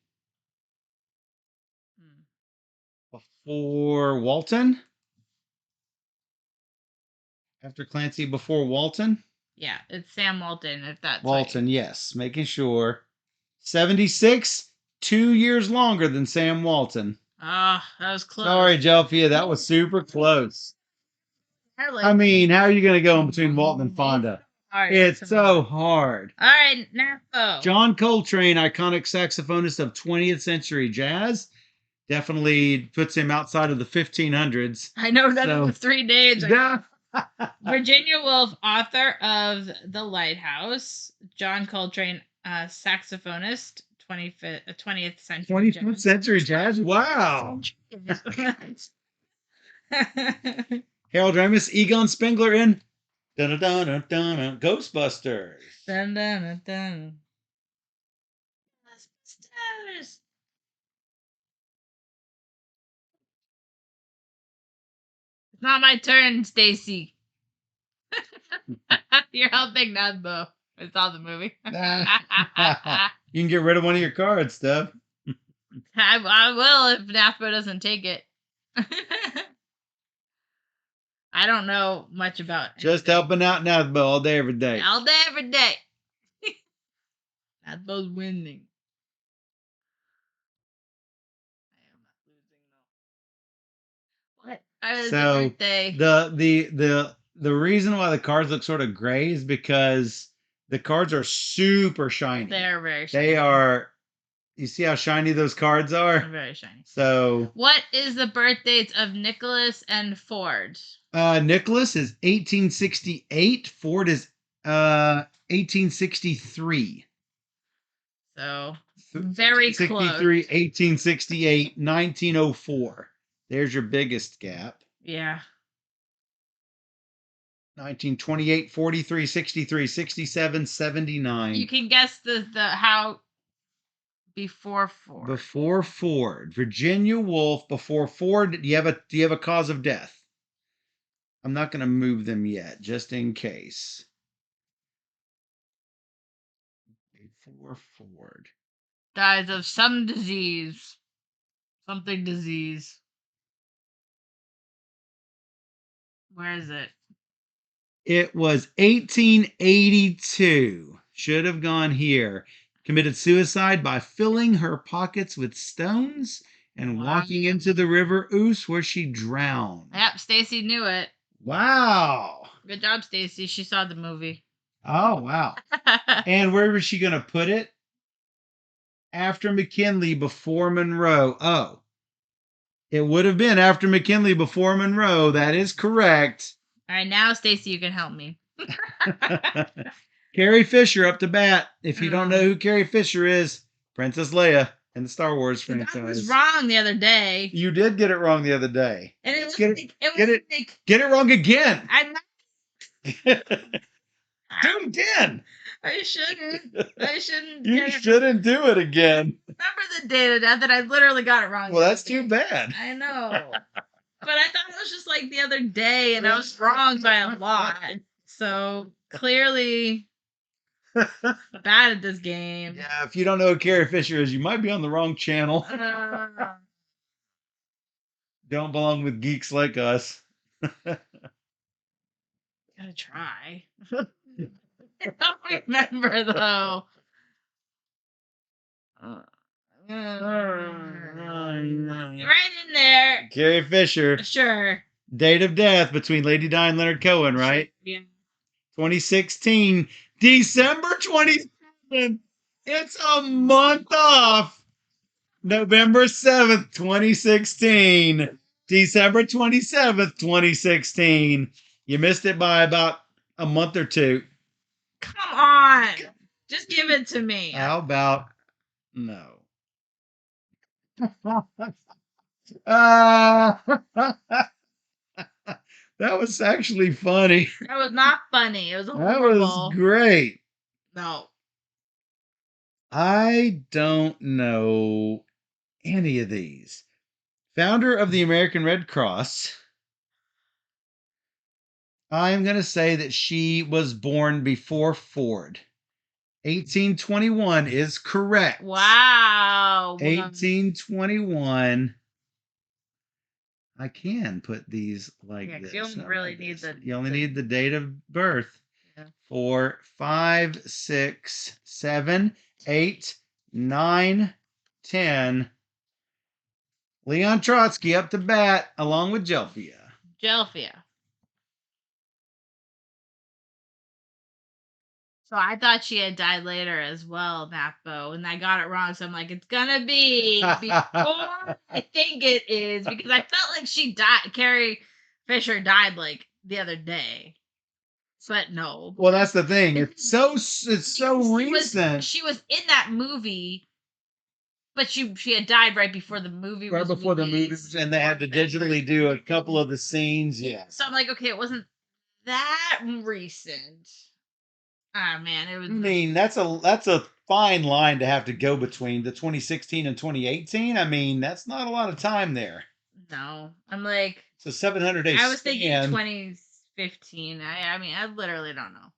B: Before Walton. After Clancy, before Walton.
A: Yeah, it's Sam Walton, if that's
B: Walton,
A: right.
B: Yes. Making sure. 76, 2 years longer than Sam Walton.
A: Oh, that was close.
B: Sorry, Jelfia, that was super close. I mean, how are you going to go in between Walton and Fonda? It's so hard.
A: All right, Napo.
B: John Coltrane, iconic saxophonist of 20th century jazz, definitely puts him outside of the 1500s.
A: I know none of the three names.
B: Yeah.
A: Virginia Woolf, author of The Lighthouse. John Coltrane, saxophonist, 20th century
B: 20th century jazz? Wow. Harold Ramis, Egon Spengler in Ghostbusters.
A: Dun, dun, dun, dun. Ghostbusters. It's not my turn, Stacy. You're helping Nudbo. I saw the movie.
B: You can get rid of one of your cards, Steph.
A: I will if NAFBO doesn't take it. I don't know much about it.
B: Just helping out NAFBO all day, every day.
A: All day, every day. NAFBO's winning. What?
B: So the reason why the cards look sort of gray is because the cards are super shiny.
A: They're very shiny.
B: They are. You see how shiny those cards are?
A: They're very shiny.
B: So
A: what is the birth dates of Nicholas and Ford?
B: Nicholas is 1868. Ford is 1863.
A: So very
B: 63,
A: close.
B: 1868, 1904. There's your biggest gap.
A: Yeah.
B: 1928, 43, 63, 67, 79.
A: You can guess the how before Ford.
B: Before Ford. Virginia Woolf before Ford. Do you have a cause of death? I'm not going to move them yet, just in case. Before Ford.
A: Dies of some disease. Something disease. Where is it?
B: It was 1882. Should have gone here. Committed suicide by filling her pockets with stones and walking into the river Ouse, where she drowned.
A: Yep, Stacy knew it.
B: Wow.
A: Good job, Stacy. She saw the movie.
B: Oh, wow. And where was she going to put it? After McKinley, before Monroe. Oh. It would have been after McKinley, before Monroe. That is correct.
A: All right, now, Stacy, you can help me.
B: Carrie Fisher up to bat. If you don't know who Carrie Fisher is, Princess Leia in the Star Wars franchise.
A: I was wrong the other day.
B: You did get it wrong the other day.
A: And it was
B: get it wrong again.
A: I'm not.
B: Do it again.
A: I shouldn't.
B: You shouldn't do it again.
A: Remember the day of death that I literally got it wrong.
B: Well, that's too bad.
A: I know. But I thought it was just like the other day, and I was wrong by a lot. So clearly bad at this game.
B: Yeah, if you don't know who Carrie Fisher is, you might be on the wrong channel. Don't belong with geeks like us.
A: Gotta try. I don't remember though. Right in there.
B: Carrie Fisher.
A: Sure.
B: Date of death between Lady Di and Leonard Cohen, right?
A: Yeah.
B: 2016, December 27th. It's a month off. November 7th, 2016. December 27th, 2016. You missed it by about a month or two.
A: Come on. Just give it to me.
B: How about no? That was actually funny.
A: That was not funny. It was horrible.
B: That was great.
A: No.
B: I don't know any of these. Founder of the American Red Cross. I'm going to say that she was born before Ford. 1821 is correct.
A: Wow.
B: 1821. I can put these like this.
A: You don't really need the.
B: You only need the date of birth.
A: Yeah.
B: 4, 5, 6, 7, 8, 9, 10, Leon Trotsky up to bat along with Jelfia.
A: Jelfia. So I thought she had died later as well, Napo, and I got it wrong. So I'm like, it's gonna be before I think it is, because I felt like she died. Carrie Fisher died like the other day, but no.
B: Well, that's the thing. It's so
A: She
B: recent.
A: she was in that movie, but she had died right before the movie
B: Right
A: was
B: before the movie,
A: released.
B: and they had to digitally do a couple of the scenes. Yeah.
A: So I'm like, okay, it wasn't that recent. Ah, man, it was.
B: I mean, that's a fine line to have to go between the 2016 and 2018. I mean, that's not a lot of time there.
A: No, I'm like,
B: It's a 700 day
A: I was thinking
B: span.
A: 2015. I mean, I literally don't know.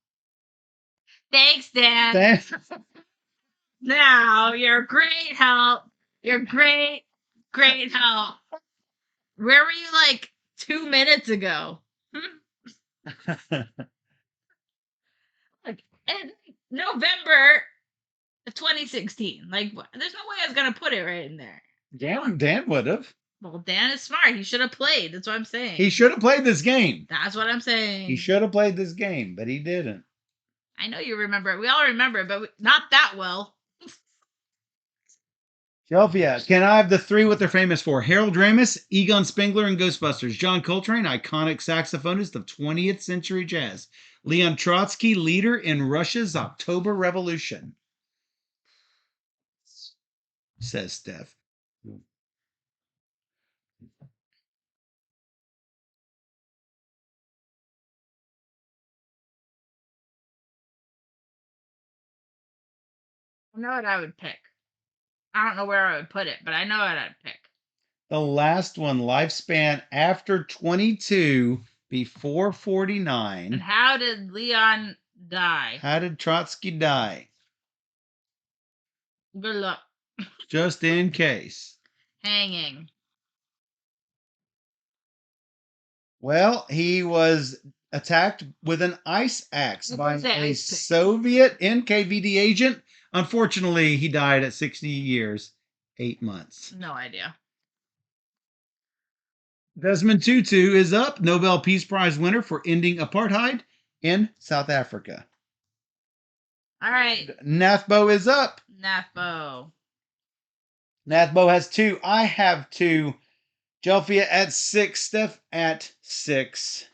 A: Thanks, Dan. Now you're great help. You're great help. Where were you like 2 minutes ago? Like in November of 2016. Like, there's no way I was gonna put it right in there.
B: Dan would have.
A: Well, Dan is smart. He should have played. That's what I'm saying.
B: He should have played this game.
A: That's what I'm saying.
B: He should have played this game, but he didn't.
A: I know you remember it. We all remember it, but not that well.
B: Jelfia, can I have the three what they're famous for? Harold Ramis, Egon Spengler, and Ghostbusters. John Coltrane, iconic saxophonist of 20th century jazz. Leon Trotsky, leader in Russia's October Revolution. Says Steph.
A: I know what I would pick. I don't know where I would put it, but I know what I'd pick.
B: The last one, lifespan after 22, before 49.
A: And how did Leon die?
B: How did Trotsky die?
A: Good luck.
B: Just in case.
A: Hanging.
B: Well, he was attacked with an ice axe by
A: What's that
B: a
A: ice pick?
B: Soviet NKVD agent. Unfortunately, he died at 60 years, 8 months.
A: No idea.
B: Desmond Tutu is up, Nobel Peace Prize winner for ending apartheid in South Africa.
A: All right.
B: Nathbo is up.
A: Napo.
B: Nathbo has 2. I have 2. Jelfia at 6. Steph at 6.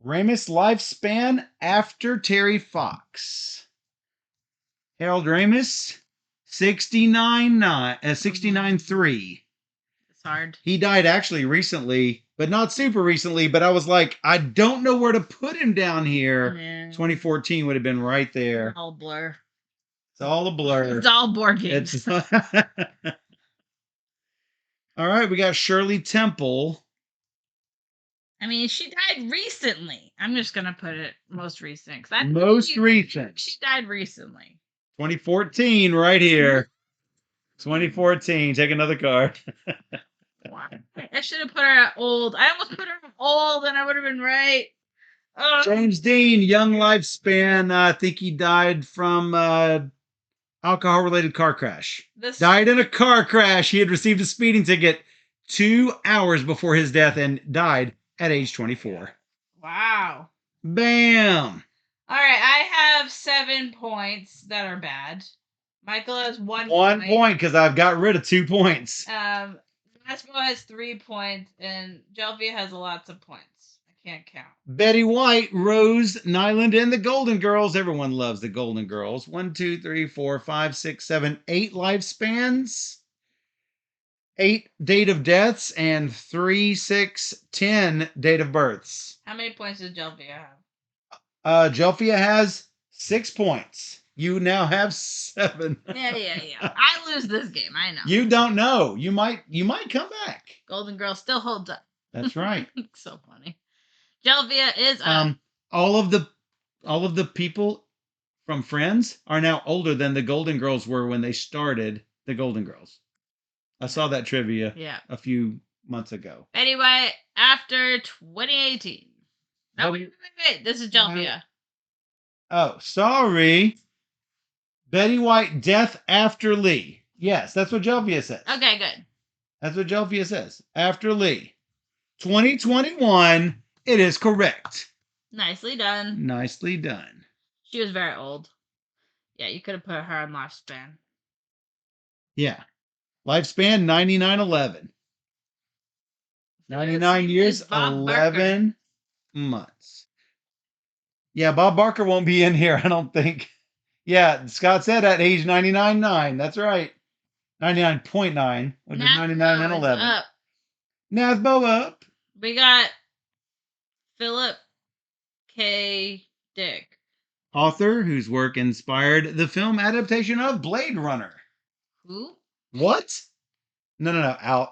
B: Ramis lifespan after Terry Fox. Harold Ramis, 69.3.
A: It's hard.
B: He died actually recently, but not super recently. But I was like, I don't know where to put him down here.
A: Yeah.
B: 2014 would have been right there.
A: All blur.
B: It's all a blur.
A: It's all board games.
B: All right, we got Shirley Temple.
A: I mean, she died recently. I'm just gonna put it most recent.
B: Most recent.
A: She died recently.
B: 2014, right here. 2014. Take another card.
A: Wow. I should have put her at old. I almost put her at old, and I would have been right.
B: James Dean, young lifespan. I think he died from alcohol-related car crash. Died in a car crash. He had received a speeding ticket 2 hours before his death and died at age 24.
A: Wow.
B: Bam.
A: All right, I have 7 points that are bad. Michael has 1
B: 1 point because I've got rid of 2 points.
A: Masmo has 3 points, and Jelfia has lots of points. I can't count.
B: Betty White, Rose Nyland, and the Golden Girls. Everyone loves the Golden Girls. 1, 2, 3, 4, 5, 6, 7, 8 lifespans. 8 date of deaths and 3, 6, 10 date of births.
A: How many points does Jelfia have?
B: Jelfia has 6 points. You now have 7.
A: Yeah. I lose this game. I know.
B: You don't know. You might come back.
A: Golden Girl still holds up.
B: That's right.
A: So funny. Jelfia is up.
B: All of the people from Friends are now older than the Golden Girls were when they started the Golden Girls. I saw that trivia a few months ago.
A: Betty White after 2018. No, wait. This is Jelfia.
B: Oh, sorry. Betty White, Death After Lee. Yes, that's what Jelfia says.
A: Okay, good.
B: That's what Jelfia says. After Lee. 2021. It is correct.
A: Nicely done.
B: Nicely done.
A: She was very old. Yeah, you could have put her on lifespan.
B: Yeah. Lifespan 9911. 99 years,
A: Bob
B: 11 months. Yeah, Bob Barker won't be in here, I don't think. Yeah, Scott said at age 99.9. That's right. 99.9, which is 99 and 11.
A: Up.
B: Nazbo up.
A: We got Philip K. Dick.
B: Author whose work inspired the film adaptation of Blade Runner.
A: Who?
B: What? No, out.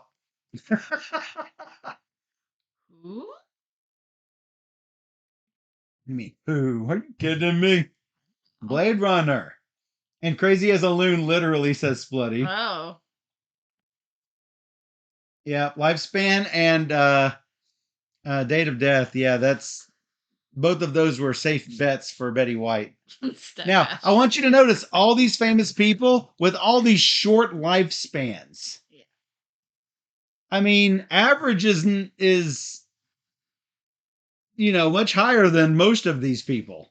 A: Who?
B: Me. Who? Are you kidding me? Blade Runner. And Crazy as a Loon literally says Splutty.
A: Oh.
B: Yeah, lifespan and date of death. Yeah, that's both of those were safe bets for Betty White. Now, I want you to notice all these famous people with all these short lifespans.
A: Yeah.
B: I mean, average is much higher than most of these people.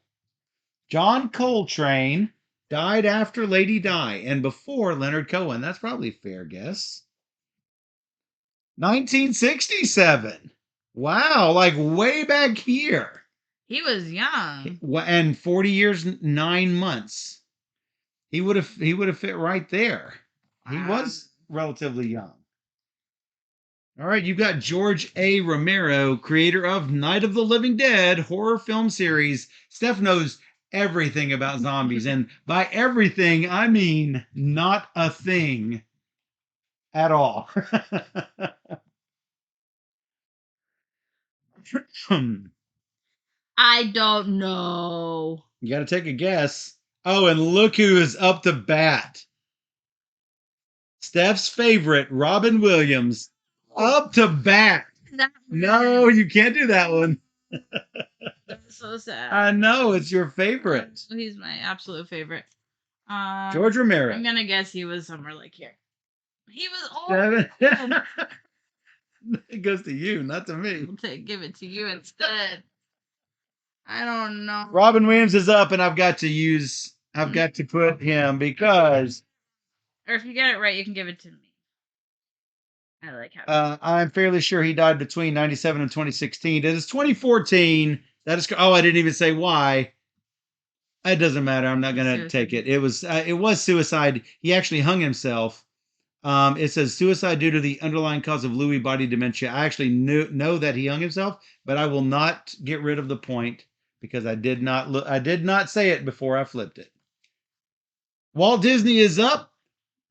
B: John Coltrane died after Lady Di and before Leonard Cohen. That's probably a fair guess. 1967. Wow, like way back here.
A: He was young.
B: And 40 years 9 months. He would have fit right there. He was relatively young. All right, you've got George A. Romero, creator of Night of the Living Dead horror film series. Steph knows everything about zombies, and by everything, I mean not a thing at all.
A: I don't know.
B: You got to take a guess. Oh, and look who is up to bat. Steph's favorite, Robin Williams, up to bat. No, you can't do that one.
A: That's so sad.
B: I know, it's your favorite.
A: He's my absolute favorite.
B: George Romero.
A: I'm gonna guess he was somewhere like here. He was old.
B: It goes to you, not to me.
A: I'll give it to you instead. I don't know.
B: Robin Williams is up, and I've got to put him because.
A: Or if you get it right, you can give it to me. I like how.
B: I'm fairly sure he died between 97 and 2016. It is 2014. That is. Oh, I didn't even say why. It doesn't matter. I'm not gonna take it. It was suicide. He actually hung himself. It says suicide due to the underlying cause of Lewy body dementia. I actually know that he hung himself, but I will not get rid of the point because I did not say it before I flipped it. Walt Disney is up,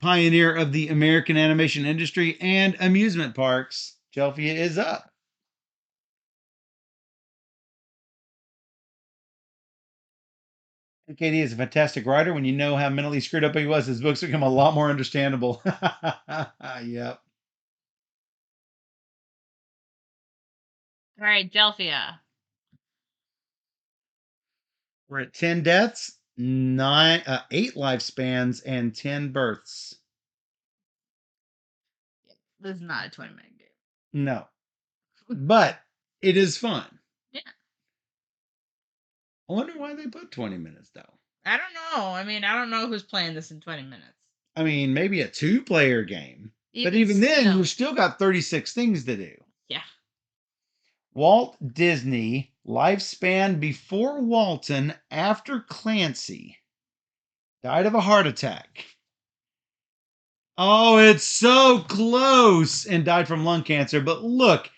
B: pioneer of the American animation industry and amusement parks. Jelfia is up. KD is a fantastic writer. When you know how mentally screwed up he was, his books become a lot more understandable. Yep.
A: All right, Jelfia.
B: We're at 10 deaths, 8 lifespans, and 10 births.
A: This is not a 20-minute game.
B: No. But it is fun.
A: Yeah.
B: I wonder why they put 20 minutes, though.
A: I don't know. I mean, I don't know who's playing this in 20 minutes.
B: I mean, maybe a 2-player game. But even then, you've still got 36 things to do.
A: Yeah.
B: Walt Disney, lifespan before Walton, after Clancy. Died of a heart attack. Oh, it's so close. And died from lung cancer. But look,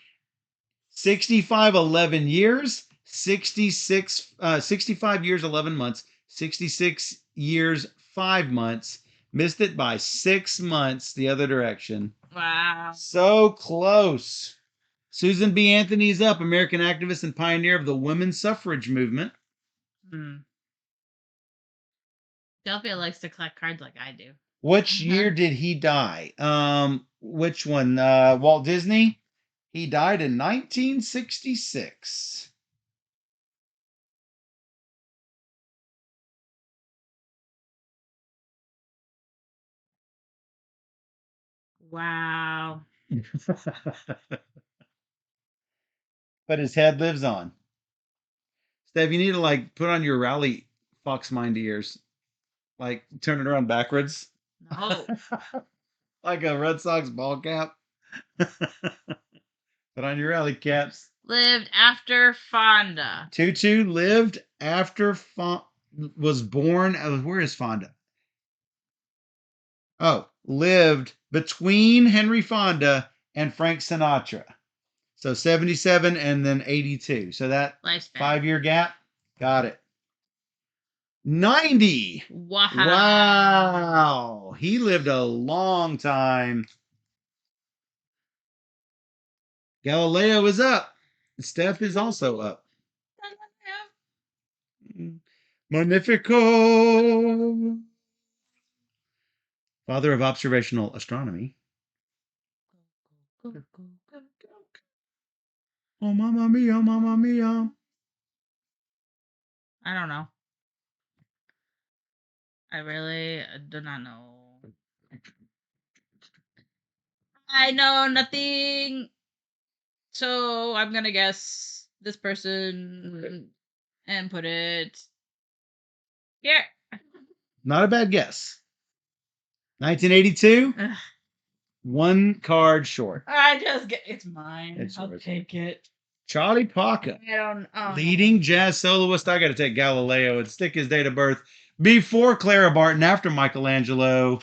B: 65, 11 years, 65 years, 11 months, 66 years, 5 months. Missed it by 6 months the other direction.
A: Wow.
B: So close. Susan B. Anthony's up, American activist and pioneer of the women's suffrage movement.
A: Jelfia likes to collect cards like I do.
B: Which year did he die? Which one? Walt Disney? He died in 1966.
A: Wow.
B: But his head lives on. Steph, you need to like put on your rally fox mind ears, like turn it around backwards,
A: No.
B: like a Red Sox ball cap. Put on your rally caps.
A: Lived after Fonda.
B: Tutu lived after was born. Where is Fonda? Oh, lived between Henry Fonda and Frank Sinatra. So 77 and then 82. So that
A: Lifespan.
B: 5-year gap. Got it. 90.
A: Wow.
B: Wow. He lived a long time. Galileo is up. Steph is also up. Magnifico. Father of observational astronomy. Oh, mamma mia, mamma mia.
A: I don't know. I really do not know. I know nothing. So I'm gonna guess this person and put it here.
B: Not a bad guess. 1982.
A: Ugh.
B: 1 card short.
A: I just get it's mine.
B: It's
A: I'll
B: yours.
A: take it.
B: Charlie Parker.
A: I don't know.
B: Leading jazz soloist. I got to take Galileo and stick his date of birth before Clara Barton, after Michelangelo.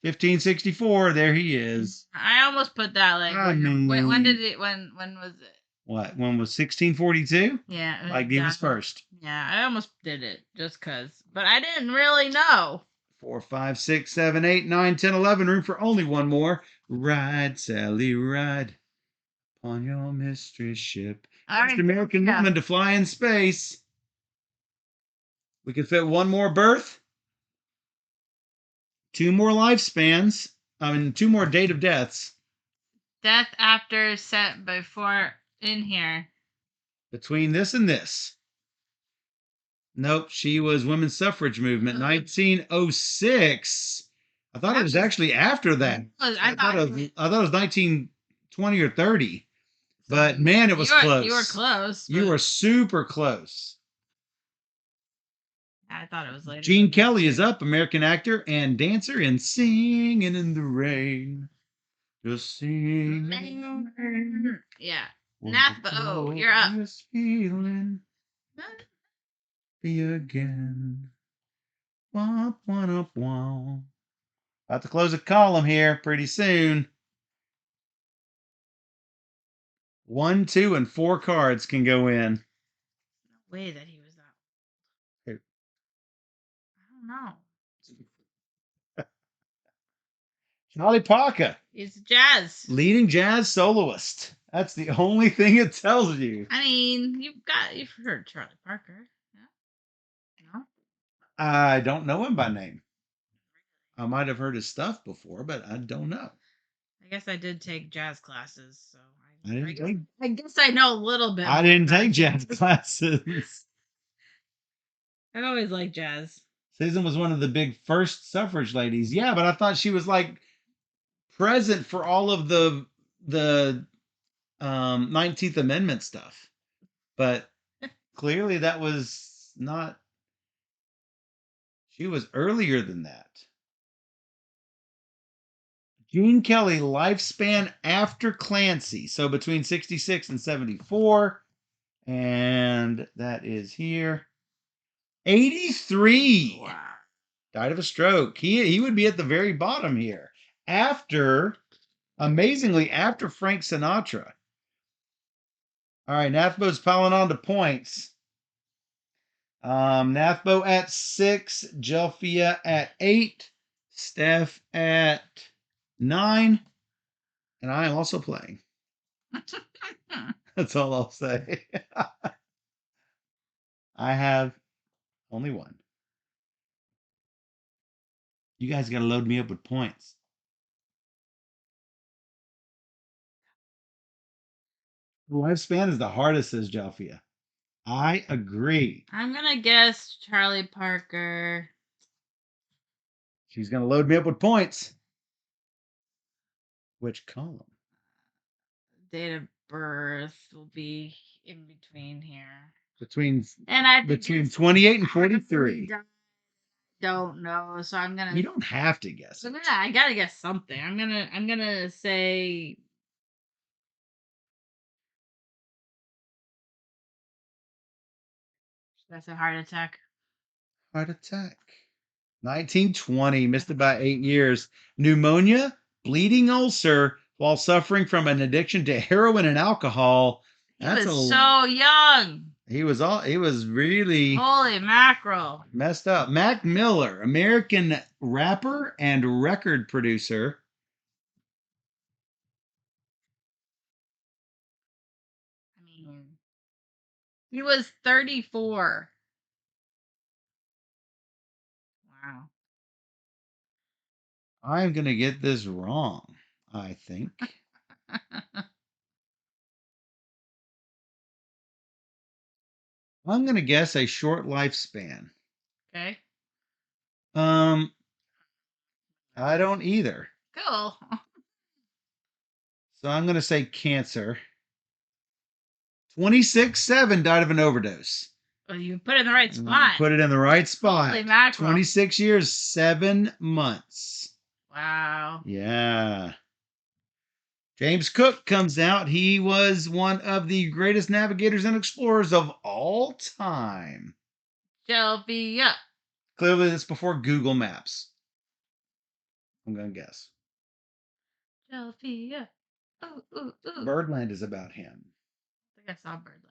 B: 1564. There he is.
A: I almost put that like when did it when was it?
B: What? When was 1642?
A: Yeah.
B: Like he was first.
A: Yeah, I almost did it just cause. But I didn't really know.
B: 4, 5, 6, 7, 8, 9, 10, 11. Room for only one more. Ride, Sally, ride on your mystery ship. First American woman to fly in space. We could fit one more birth, 2 more lifespans. 2 more date of deaths.
A: Death after set before in here.
B: Between this and this. Nope, she was women's suffrage movement, 1906. I thought it was actually after that. I thought it was 1920 or 30. But man, it was close.
A: You were close.
B: You were super close.
A: I thought it was later.
B: Gene Kelly is up, American actor and dancer in Singing in the Rain. Just singing.
A: Yeah. NAFO, you're up.
B: This feeling be again. Womp, womp, womp. About to close a column here pretty soon. 1, 2, and 4 cards can go in.
A: No way that he was that.
B: Who?
A: I don't know.
B: Charlie Parker.
A: He's jazz.
B: Leading jazz soloist. That's the only thing it tells you.
A: I mean, you've heard Charlie Parker. Yeah? No?
B: I don't know him by name. I might have heard his stuff before, but I don't know.
A: I guess I did take jazz classes, so
B: I
A: guess I know a little bit.
B: I didn't take jazz classes.
A: I've always liked jazz.
B: Susan was one of the big first suffrage ladies. Yeah, but I thought she was like present for all of the 19th Amendment stuff. But clearly that was not. She was earlier than that. Gene Kelly, lifespan after Clancy. So between 66 and 74. And that is here. 83.
A: Wow.
B: Died of a stroke. He would be at the very bottom here. Amazingly, after Frank Sinatra. All right, Nathbo's piling on to points. Nathbo at 6, Jelfia at 8, Steph at 9, and I am also playing. That's all I'll say. I have only one. You guys got to load me up with points. The lifespan is the hardest, says Jelfia. I agree.
A: I'm gonna guess Charlie Parker.
B: She's going to load me up with points. Which column?
A: Date of birth will be in between here.
B: Between
A: And I
B: between 28 and 43.
A: Don't know, so I'm gonna.
B: You don't have to guess
A: So
B: it.
A: yeah, I gotta guess something. I'm gonna say. That's a heart attack.
B: Heart attack. 1920, missed it by 8 years. Pneumonia, bleeding ulcer, while suffering from an addiction to heroin and alcohol.
A: He was so young.
B: He was really
A: Holy mackerel.
B: messed up. Mac Miller, American rapper and record producer.
A: I mean, he was 34. Wow.
B: I'm going to get this wrong, I think. I'm going to guess a short lifespan.
A: Okay.
B: I don't either.
A: Cool.
B: So I'm going to say cancer. 26-7 died of an overdose.
A: Well, you put it in the right spot.
B: Put it in the right spot.
A: Holy mackerel.
B: 26 years, 7 months.
A: Wow.
B: Yeah. James Cook comes out. He was one of the greatest navigators and explorers of all time.
A: Shelby up.
B: Clearly, that's before Google Maps. I'm going to guess.
A: Shelby up. Ooh, ooh, ooh.
B: Birdland is about him.
A: I think I saw Birdland,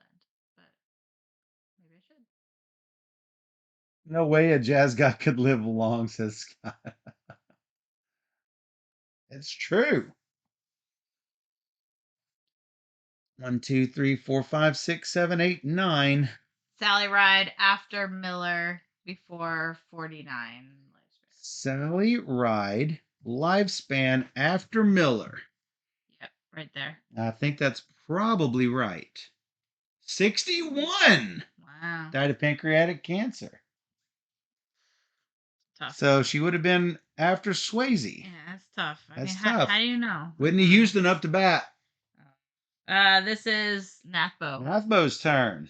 A: but maybe I should.
B: No way a jazz guy could live long, says Scott. It's true. 1, 2, 3, 4, 5, 6, 7, 8, 9.
A: Sally Ride after Miller before 49.
B: Sally Ride, lifespan after Miller.
A: Yep, right there.
B: I think that's probably right. 61.
A: Wow.
B: Died of pancreatic cancer.
A: Tough.
B: So she would have been after Swayze.
A: Yeah, that's tough.
B: That's tough.
A: How do you know?
B: Whitney Houston up to bat.
A: This is Nathbo.
B: Nathbo's turn.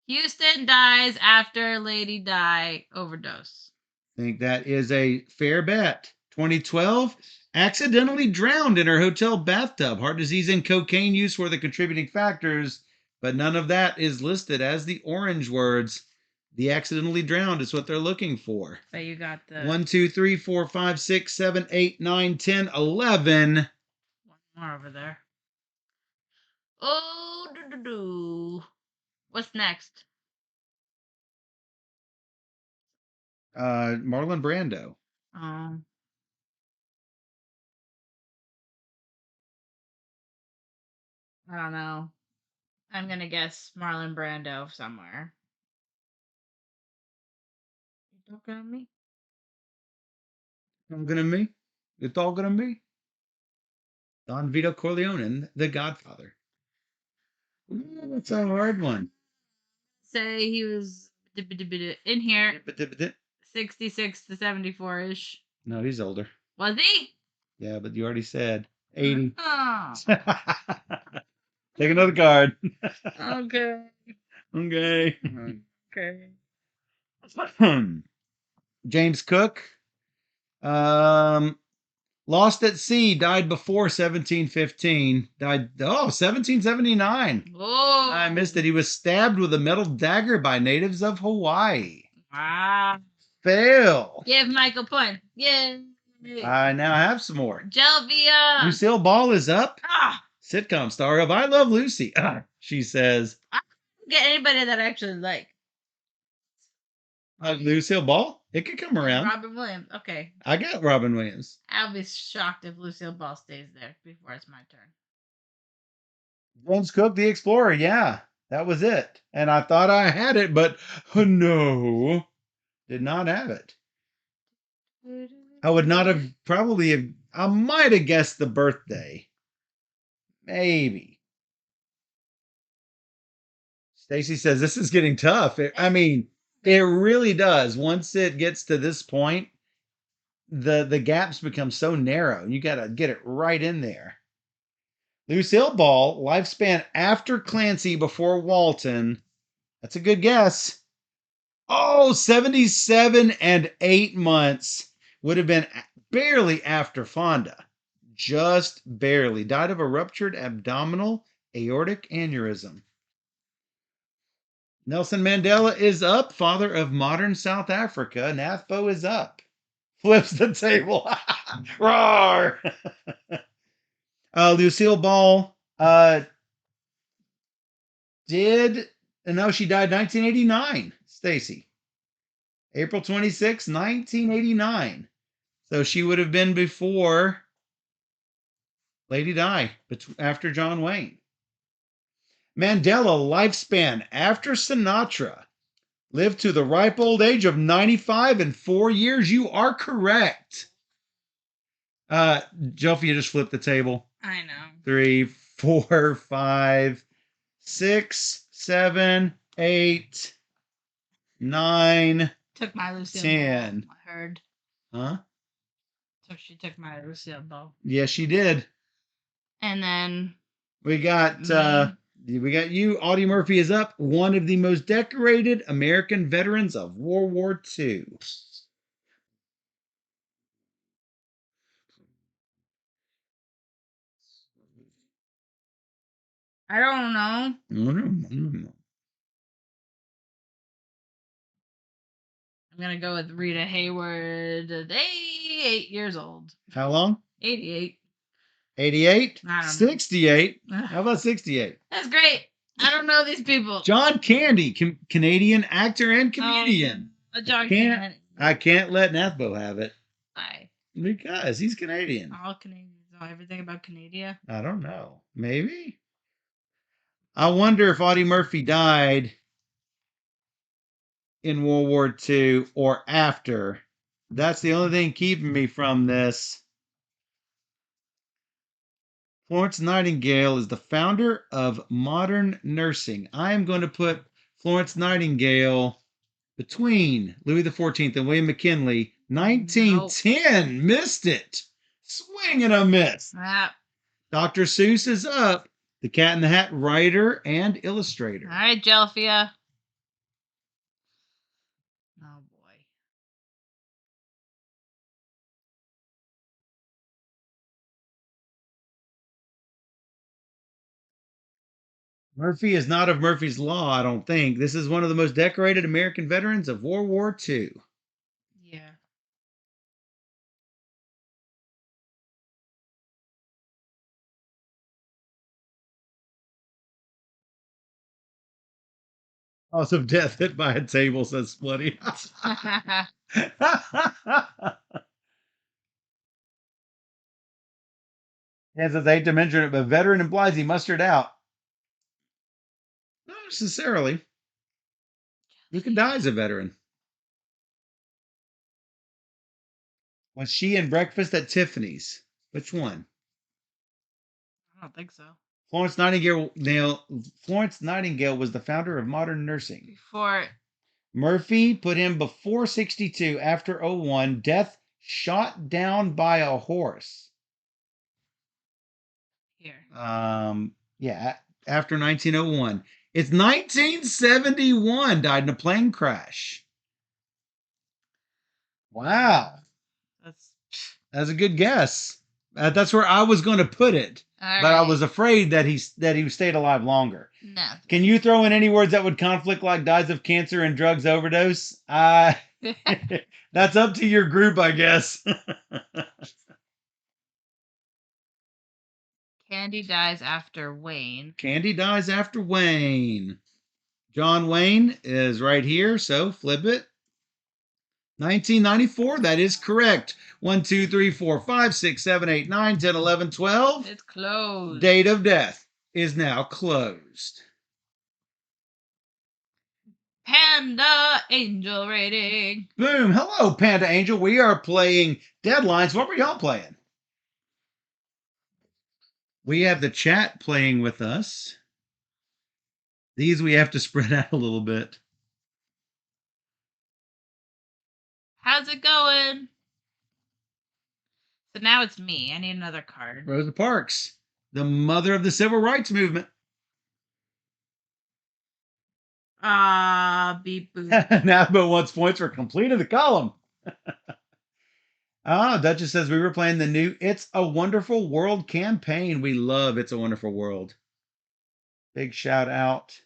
A: Houston dies after Lady Di overdose.
B: I think that is a fair bet. 2012, accidentally drowned in her hotel bathtub. Heart disease and cocaine use were the contributing factors, but none of that is listed as the orange words. The accidentally drowned is what they're looking for.
A: But you got the
B: 1, 2, 3, 4, 5, 6, 7, 8, 9, 10, 11.
A: One more over there. Oh, what's next?
B: Marlon Brando.
A: Um, I don't know. I'm gonna guess Marlon Brando somewhere. You talking to me?
B: I'm gonna me. It's all gonna be. Don Vito Corleone, The Godfather. Ooh, that's a hard one.
A: Say he was in here 66 to 74 ish.
B: No, he's older.
A: Was he?
B: Yeah, but you already said 80.
A: Oh,
B: Take another card.
A: okay.
B: Okay.
A: Okay.
B: James Cook. Lost at sea, died before 1715. Died 1779.
A: Whoa.
B: I missed it. He was stabbed with a metal dagger by natives of Hawaii.
A: Wow.
B: Fail.
A: Give Michael point. Yay.
B: I now have some more.
A: Jelvia.
B: Lucille Ball is up.
A: Ah.
B: Sitcom star of I Love Lucy. She says.
A: I don't get anybody that I actually like.
B: Lucille Ball? It could come around.
A: Robin Williams. Okay.
B: I got Robin Williams.
A: I'll be shocked if Lucille Ball stays there before it's my turn.
B: James Cook, the Explorer. Yeah, that was it. And I thought I had it, but no, did not have it. I would not have I might have guessed the birthday. Maybe. Stacy says this is getting tough. It really does. Once it gets to this point, the gaps become so narrow. You got to get it right in there. Lucille Ball, lifespan after Clancy, before Walton. That's a good guess. Oh, 77 and 8 months. Would have been barely after Fonda. Just barely. Died of a ruptured abdominal aortic aneurysm. Nelson Mandela is up, father of modern South Africa. Nathbo is up. Flips the table. Roar! Lucille Ball did, no, she died 1989, Stacy. April 26, 1989. So she would have been before Lady Di, after John Wayne. Mandela, lifespan after Sinatra. Lived to the ripe old age of 95 and 4 years. You are correct. Jelfia just flipped the table.
A: I know.
B: 3, 4, 5, 6, 7, 8, 9,
A: Took my Lucille
B: 10.
A: Ball, I heard.
B: Huh?
A: So she took my Lucille Ball.
B: Yes, she did.
A: And then
B: We got you. Audie Murphy is up. One of the most decorated American veterans of World War II.
A: I don't know. I'm gonna go with Rita Hayworth. 8 years old.
B: How long?
A: 88.
B: 88?
A: I don't know.
B: 68. How about 68?
A: That's great. I don't know these people.
B: John Candy, Canadian actor and comedian.
A: John Candy.
B: I can't let Nathbo have it.
A: Why?
B: Because he's Canadian.
A: All Canadians know everything about Canada.
B: I don't know. Maybe. I wonder if Audie Murphy died in World War II or after. That's the only thing keeping me from this. Florence Nightingale is the founder of modern nursing. I am going to put Florence Nightingale between Louis XIV and William McKinley. 1910. Nope. Missed it. Swing and a miss. Dr. Seuss is up. The Cat in the Hat writer and illustrator.
A: All right, Jelfia. Oh, boy.
B: Murphy is not of Murphy's Law, I don't think. This is one of the most decorated American veterans of World War II.
A: Yeah.
B: Cause of death hit by a table, says Splitty. Yes, I hate to mention it, but veteran implies he mustered out. Not necessarily. You can die as a veteran. Was she in Breakfast at Tiffany's? Which one?
A: I don't think so.
B: Florence Nightingale was the founder of modern nursing.
A: Before
B: Murphy put him before 62, after 01. Death shot down by a horse.
A: Here.
B: Yeah, after 1901. It's 1971. Died in a plane crash. Wow. That's a good guess. That's where I was going to put it. But I was afraid that he stayed alive longer.
A: No.
B: Can you throw in any words that would conflict, like dies of cancer and drugs overdose? That's up to your group, I guess.
A: Candy dies after Wayne.
B: Candy dies after Wayne. John Wayne is right here, so flip it. 1994, that is correct. 1, 2, 3, 4, 5, 6, 7, 8, 9, 10, 11, 12.
A: It's closed.
B: Date of death is now closed.
A: Panda Angel rating.
B: Boom. Hello, Panda Angel. We are playing Deadlines. What were y'all playing? We have the chat playing with us. These we have to spread out a little bit.
A: How's it going? So now it's me. I need another card.
B: Rosa Parks, the mother of the civil rights movement.
A: Beep boop.
B: NAFBO wants points for completing the column. Duchess says we were playing the new It's a Wonderful World campaign. We love It's a Wonderful World. Big shout out.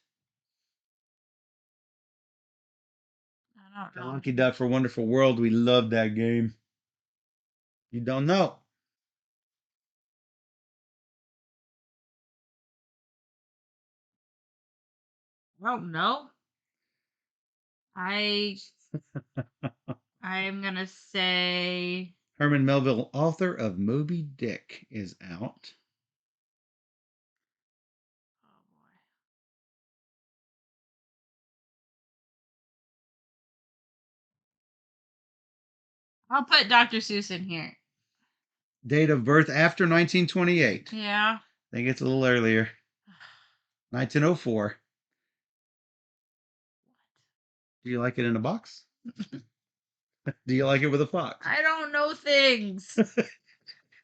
A: I don't know.
B: Lucky Duck for Wonderful World. We love that game. You don't know.
A: Oh no. I'm gonna say
B: Herman Melville, author of Moby Dick, is out.
A: oh boy. I'll put Dr. Seuss in here.
B: Date of birth after 1928.
A: Yeah.
B: I think it's a little earlier. 1904. Do you like it in a box? Do you like it with a fox?
A: I don't know things.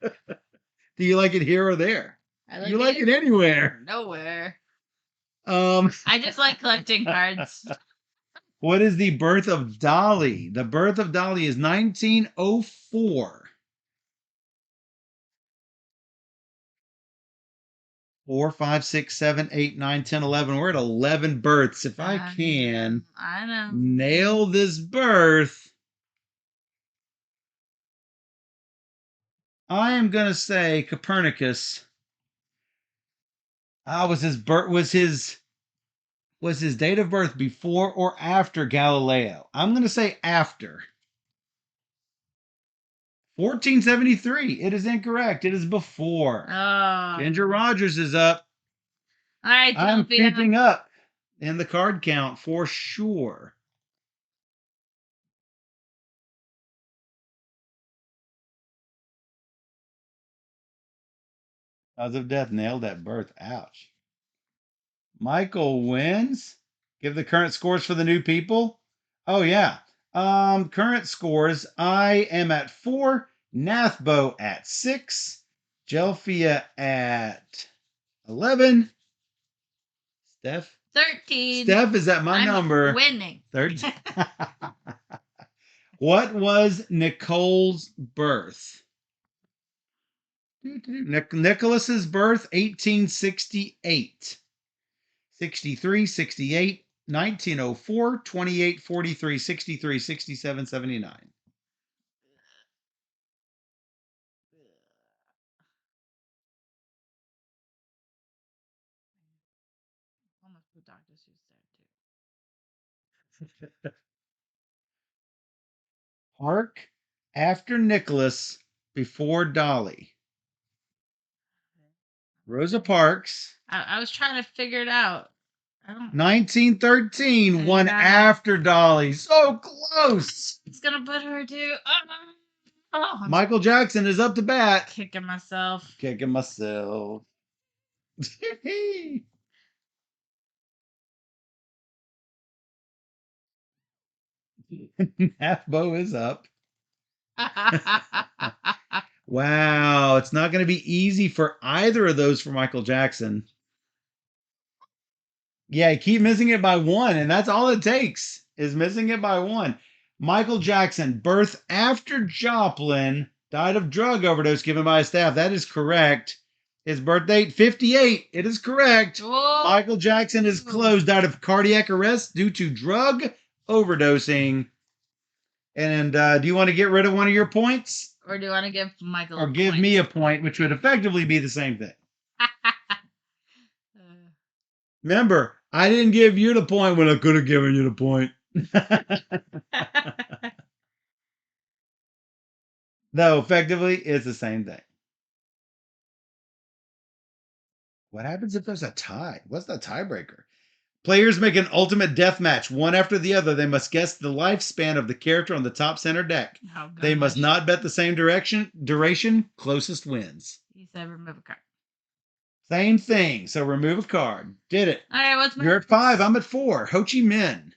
B: Do you like it here or there? You like it anywhere.
A: Nowhere.
B: I
A: just like collecting cards.
B: What is the birth of Dolly? The birth of Dolly is 1904. 4, 5, 6, 7, 8, 9, 10, 11. We're at 11 births. If I can
A: I know.
B: nail this birth, I am going to say Copernicus. Was his date of birth before or after Galileo? I'm going to say after. 1473. It is incorrect. It is before.
A: Oh.
B: Ginger Rogers is up.
A: All right,
B: I'm keeping up in the card count for sure. Cause of death, nailed at birth. Ouch. Michael wins. Give the current scores for the new people. Oh yeah. Current scores. I am at 4. Nathbo at 6. Jelfia at 11. Steph?
A: 13.
B: Steph is at my
A: I'm
B: number.
A: Winning.
B: 13. What was Nicole's birth? Nicholas's birth, 1868. 63, 68, 1904, 28, 43, 63, 67, 79.
A: Almost put Dr. Seuss there too.
B: Hark after Nicholas, before Dolly. Rosa Parks.
A: I was trying to figure it out.
B: 1913, one after Dolly. So close.
A: It's gonna put her too.
B: Michael Jackson is up to bat.
A: Kicking myself.
B: Kicking myself. Half-bow is up. Wow, it's not going to be easy for either of those for Michael Jackson. Yeah, keep missing it by 1, and that's all it takes is missing it by 1. Michael Jackson, birth after Joplin, died of drug overdose given by his staff. That is correct. His birth date, 58. It is correct.
A: Whoa.
B: Michael Jackson is close, died of cardiac arrest due to drug overdosing. And do you want to get rid of one of your points?
A: Or do you want to give Michael
B: or give me a point, which would effectively be the same thing? Remember, I didn't give you the point when I could have given you the point. No, effectively, it's the same thing. What happens if there's a tie? What's the tiebreaker? Players make an ultimate death match, one after the other. They must guess the lifespan of the character on the top center deck.
A: Oh,
B: they must not bet the same duration. Closest wins.
A: You said remove a card.
B: Same thing. So remove a card. Did it.
A: All right, what's my...
B: You're at 5. I'm at 4. Ho Chi Minh.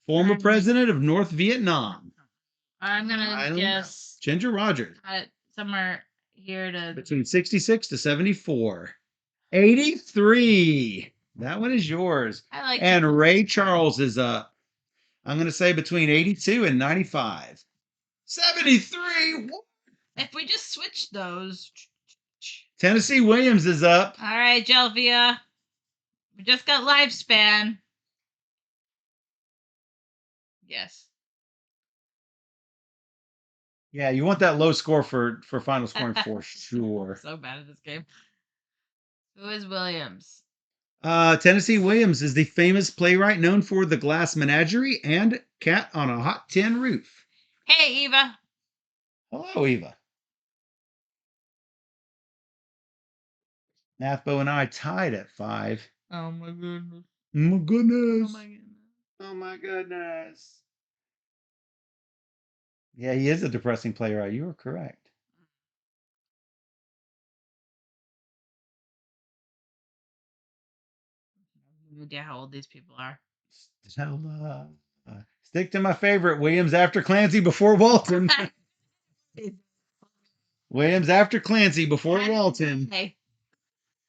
B: Former president of North Vietnam.
A: I'm going to guess
B: Ginger Rogers.
A: Somewhere here to
B: Between 66 to 74. 83. That one is yours.
A: I like
B: And Ray Charles is up. I'm going to say between 82 and 95. 73.
A: if we just switch those.
B: Tennessee Williams is up.
A: All right, Jelvia. We just got lifespan. Yes.
B: Yeah, you want that low score for final scoring for sure.
A: So bad at this game. Who is Williams?
B: Tennessee Williams is the famous playwright known for The Glass Menagerie and Cat on a Hot Tin Roof.
A: Hey, Eva.
B: Hello, Eva. Mathbo and I tied at 5.
A: Oh my goodness.
B: Oh my goodness.
A: Oh my goodness.
B: Oh my goodness. Yeah, he is a depressing playwright. You are correct.
A: No idea how old these people are.
B: Stick to my favorite, Williams after Clancy before Walton. Williams after Clancy before Walton.
A: Hey.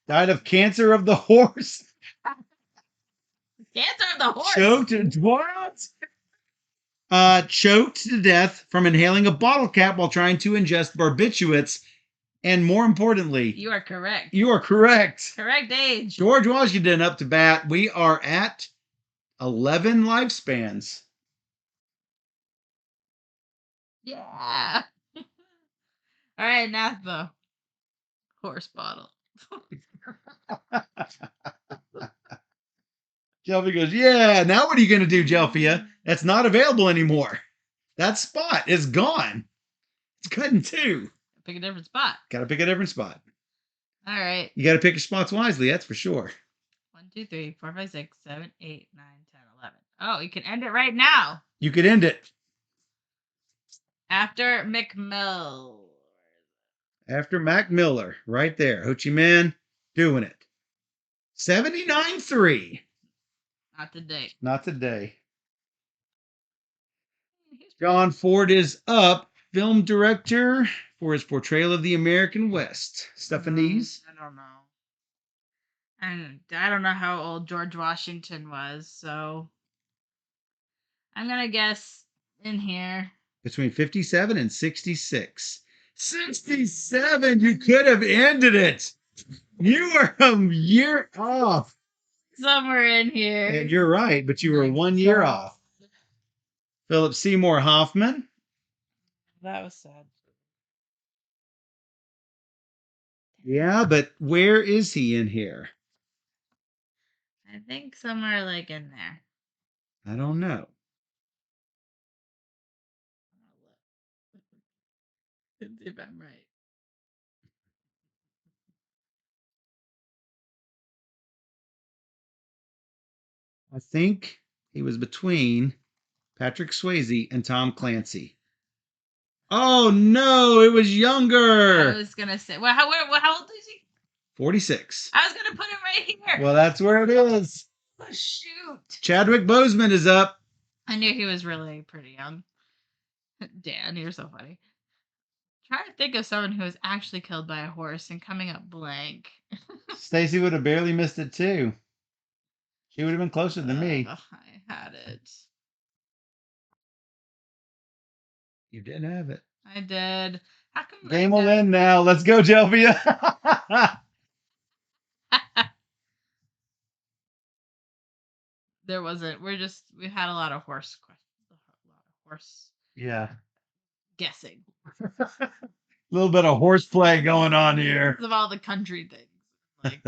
B: Died of cancer of the horse.
A: Cancer of the horse.
B: Choked what? Choked to death from inhaling a bottle cap while trying to ingest barbiturates. And more importantly,
A: You are correct.
B: you are correct.
A: Correct age.
B: George Washington up to bat. We are at 11 lifespans.
A: Yeah. All right, Nathbo. Horse bottle.
B: Jelfia goes, yeah, now what are you going to do, Jelfia? That's not available anymore. That spot is gone. It's cut in two.
A: Pick a different spot.
B: Got to pick a different spot.
A: All right.
B: You got to pick your spots wisely, that's for sure.
A: 1, 2, 3, 4, 5, 6, 7, 8, 9, 10, 11. Oh, you can end it right now.
B: You could end it.
A: After McMill.
B: After Mac Miller, right there. Ho Chi Minh doing it. 79-3.
A: Not today.
B: Not today. John Ford is up. Film director for his portrayal of the American West. Stephanie's.
A: I don't know. And I don't know how old George Washington was, so I'm gonna guess in here.
B: Between 57 and 66. 67! You could have ended it. You were a year off.
A: Somewhere in here.
B: And you're right, but you were 1 year off. Philip Seymour Hoffman.
A: That was sad.
B: Yeah, but where is he in here?
A: I think somewhere like in there.
B: I don't know.
A: If I'm right.
B: I think he was between Patrick Swayze and Tom Clancy. Oh no, it was younger.
A: I was gonna say, well, how old is he?
B: 46.
A: I was gonna put him right here.
B: Well, that's where it is.
A: Oh, shoot.
B: Chadwick Boseman is up.
A: I knew he was really pretty young. Dan, you're so funny. Trying to think of someone who was actually killed by a horse and coming up blank.
B: Stacy would have barely missed it too. She would have been closer than me.
A: I had it.
B: You didn't have it.
A: I did. How come
B: Game will end now. Let's go, Jelvia.
A: There wasn't. We had a lot of horse questions. A lot of horse
B: Yeah.
A: guessing.
B: A little bit of horseplay going on here.
A: Because of all the country things. Like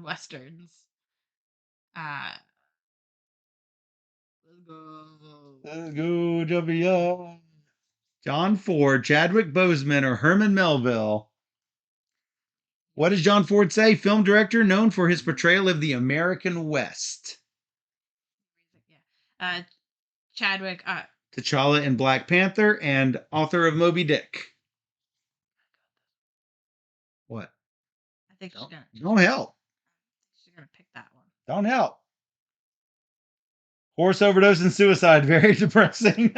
A: westerns. Let's go.
B: Let's go, Jelvia. John Ford, Chadwick Boseman, or Herman Melville. What does John Ford say? Film director known for his portrayal of the American West.
A: Yeah. Chadwick.
B: T'Challa in Black Panther and author of Moby Dick. What?
A: I think she's gonna.
B: Don't help.
A: She's gonna pick that one.
B: Don't help. Horse overdose and suicide. Very depressing.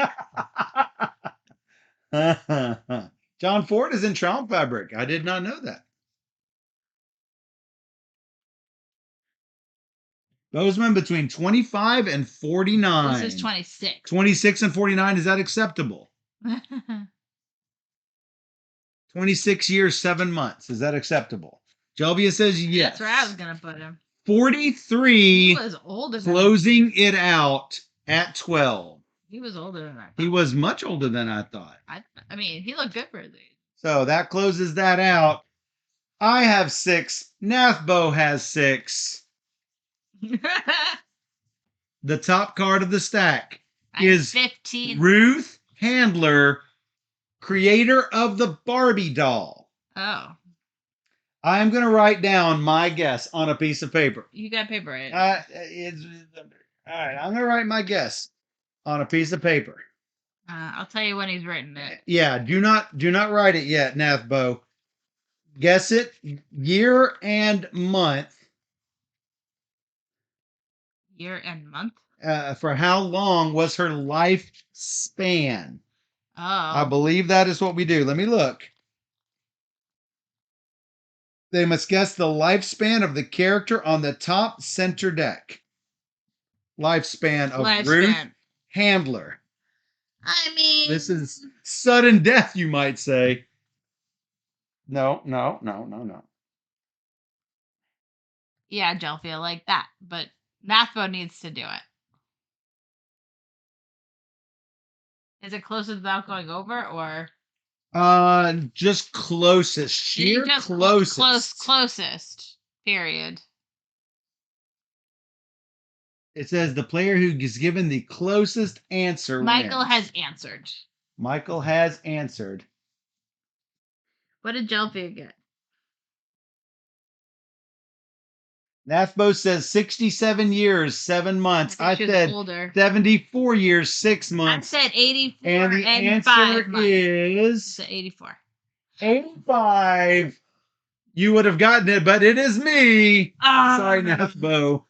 B: John Ford is in Traum Fabric. I did not know that. Bozeman between 25 and 49.
A: This is 26.
B: 26 and 49, is that acceptable? 26 years, 7 months. Is that acceptable? Jelvia says yes.
A: That's where I was going to put him.
B: 43.
A: He was older than
B: Closing it out at 12.
A: He was older than I thought.
B: He was much older than I thought.
A: I mean, he looked good for his age.
B: So that closes that out. I have 6. Nathbo has 6. The top card of the stack is
A: 15.
B: Ruth Handler, creator of the Barbie doll.
A: Oh.
B: I'm going to write down my guess on a piece of paper.
A: You got paper, right?
B: All right, I'm going to write my guess on a piece of paper.
A: I'll tell you when he's written it.
B: Yeah, do not write it yet, Nathbo. Guess it, year and month.
A: Year and month?
B: For how long was her lifespan?
A: Oh.
B: I believe that is what we do. Let me look. They must guess the lifespan of the character on the top center deck. Lifespan of Ruth Handler.
A: I mean,
B: this is sudden death, you might say. No.
A: Yeah, Jelfia, like that. But Nathbo needs to do it. Is it closest without going over, or?
B: Just closest. Sheer
A: just
B: closest.
A: Closest. Period.
B: It says the player who is given the closest answer
A: Michael
B: wins.
A: has answered.
B: Michael has answered.
A: What did Jelfia get?
B: Nathbo says 67 years, 7 months. I said older. 74 years, 6 months.
A: I said 84
B: and the answer
A: 5 months.
B: is
A: 84.
B: 85. You would have gotten it, but it is me. Sorry, Nathbo.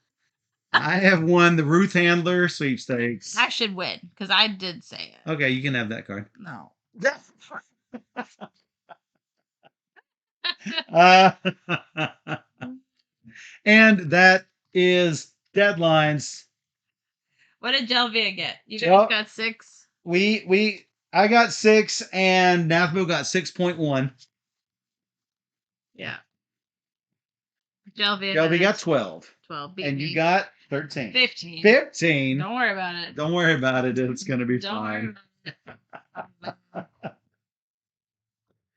B: I have won the Ruth Handler sweepstakes.
A: I should win because I did say it.
B: Okay, you can have that card.
A: No.
B: And that is deadlines.
A: What did Jelvia get? You guys got 6?
B: I got 6 and Nathbo got 6.1.
A: Yeah. Jelvia
B: got 12.
A: 12.
B: And you got 13.
A: 15.
B: 15.
A: Don't worry about it.
B: Don't worry about it. It's going to be fine.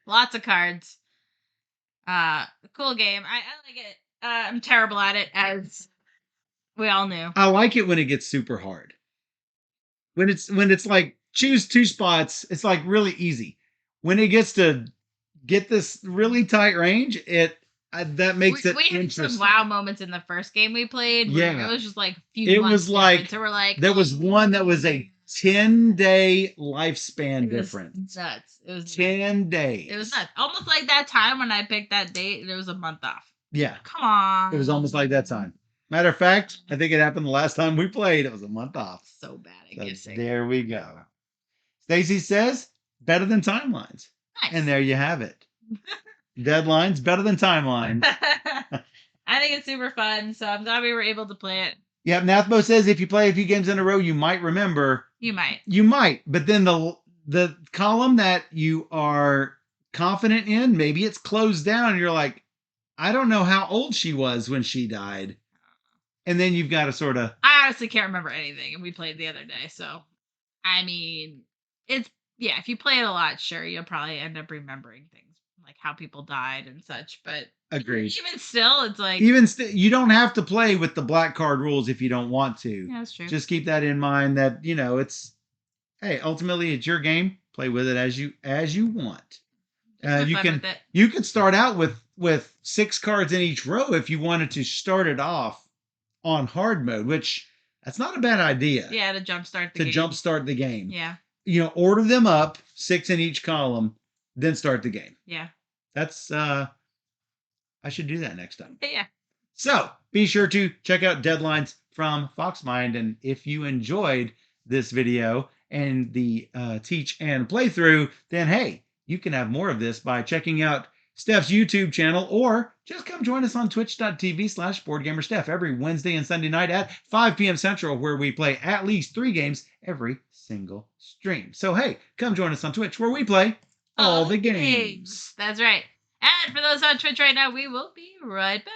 A: Lots of cards. Cool game. I like it. I'm terrible at it, as we all knew.
B: I like it when it gets super hard. When it's like choose 2 spots, it's like really easy. When it gets to get this really tight range, that makes it interesting.
A: Had some wow moments in the first game we played.
B: Yeah,
A: it was just like few months different. So we're like,
B: there was one that was a 10-day lifespan difference.
A: Nuts. It was
B: 10 days.
A: It was nuts. Almost like that time when I picked that date and it was a month off.
B: Yeah.
A: Come on.
B: It was almost like that time. Matter of fact, I think it happened the last time we played. It was a month off.
A: So bad at
B: guessing. There we go. Stacy says, better than timelines.
A: Nice.
B: And there you have it. Deadlines better than timeline.
A: I think it's super fun, so I'm glad we were able to play it.
B: Yeah, Nathbo says if you play a few games in a row, you might remember.
A: You
B: might, but then the column that you are confident in, maybe it's closed down and you're like, I don't know how old she was when she died. And then you've got to sort of...
A: I honestly can't remember anything, and we played the other day, so... I mean, it's... Yeah, if you play it a lot, sure, you'll probably end up remembering things, like how people died and such, but...
B: Agreed.
A: Even still, it's like...
B: you don't have to play with the black card rules if you don't want to.
A: Yeah, that's true.
B: Just keep that in mind that, it's... Hey, ultimately, it's your game. Play with it as you want. You could start out with 6 cards in each row if you wanted to start it off on hard mode, which that's not a bad idea.
A: Yeah, to jumpstart
B: the game.
A: Yeah.
B: Order them up, 6 in each column, then start the game.
A: Yeah.
B: That's I should do that next time.
A: Yeah.
B: So be sure to check out Deadlines from Foxmind, and if you enjoyed this video and the teach and playthrough, then hey, you can have more of this by checking out Steph's YouTube channel, or just come join us on twitch.tv/BoardGamerSteph every Wednesday and Sunday night at 5 p.m. Central, where we play at least 3 games every single stream. So hey, come join us on Twitch, where we play all the games.
A: That's right. And for those on Twitch right now, we will be right back.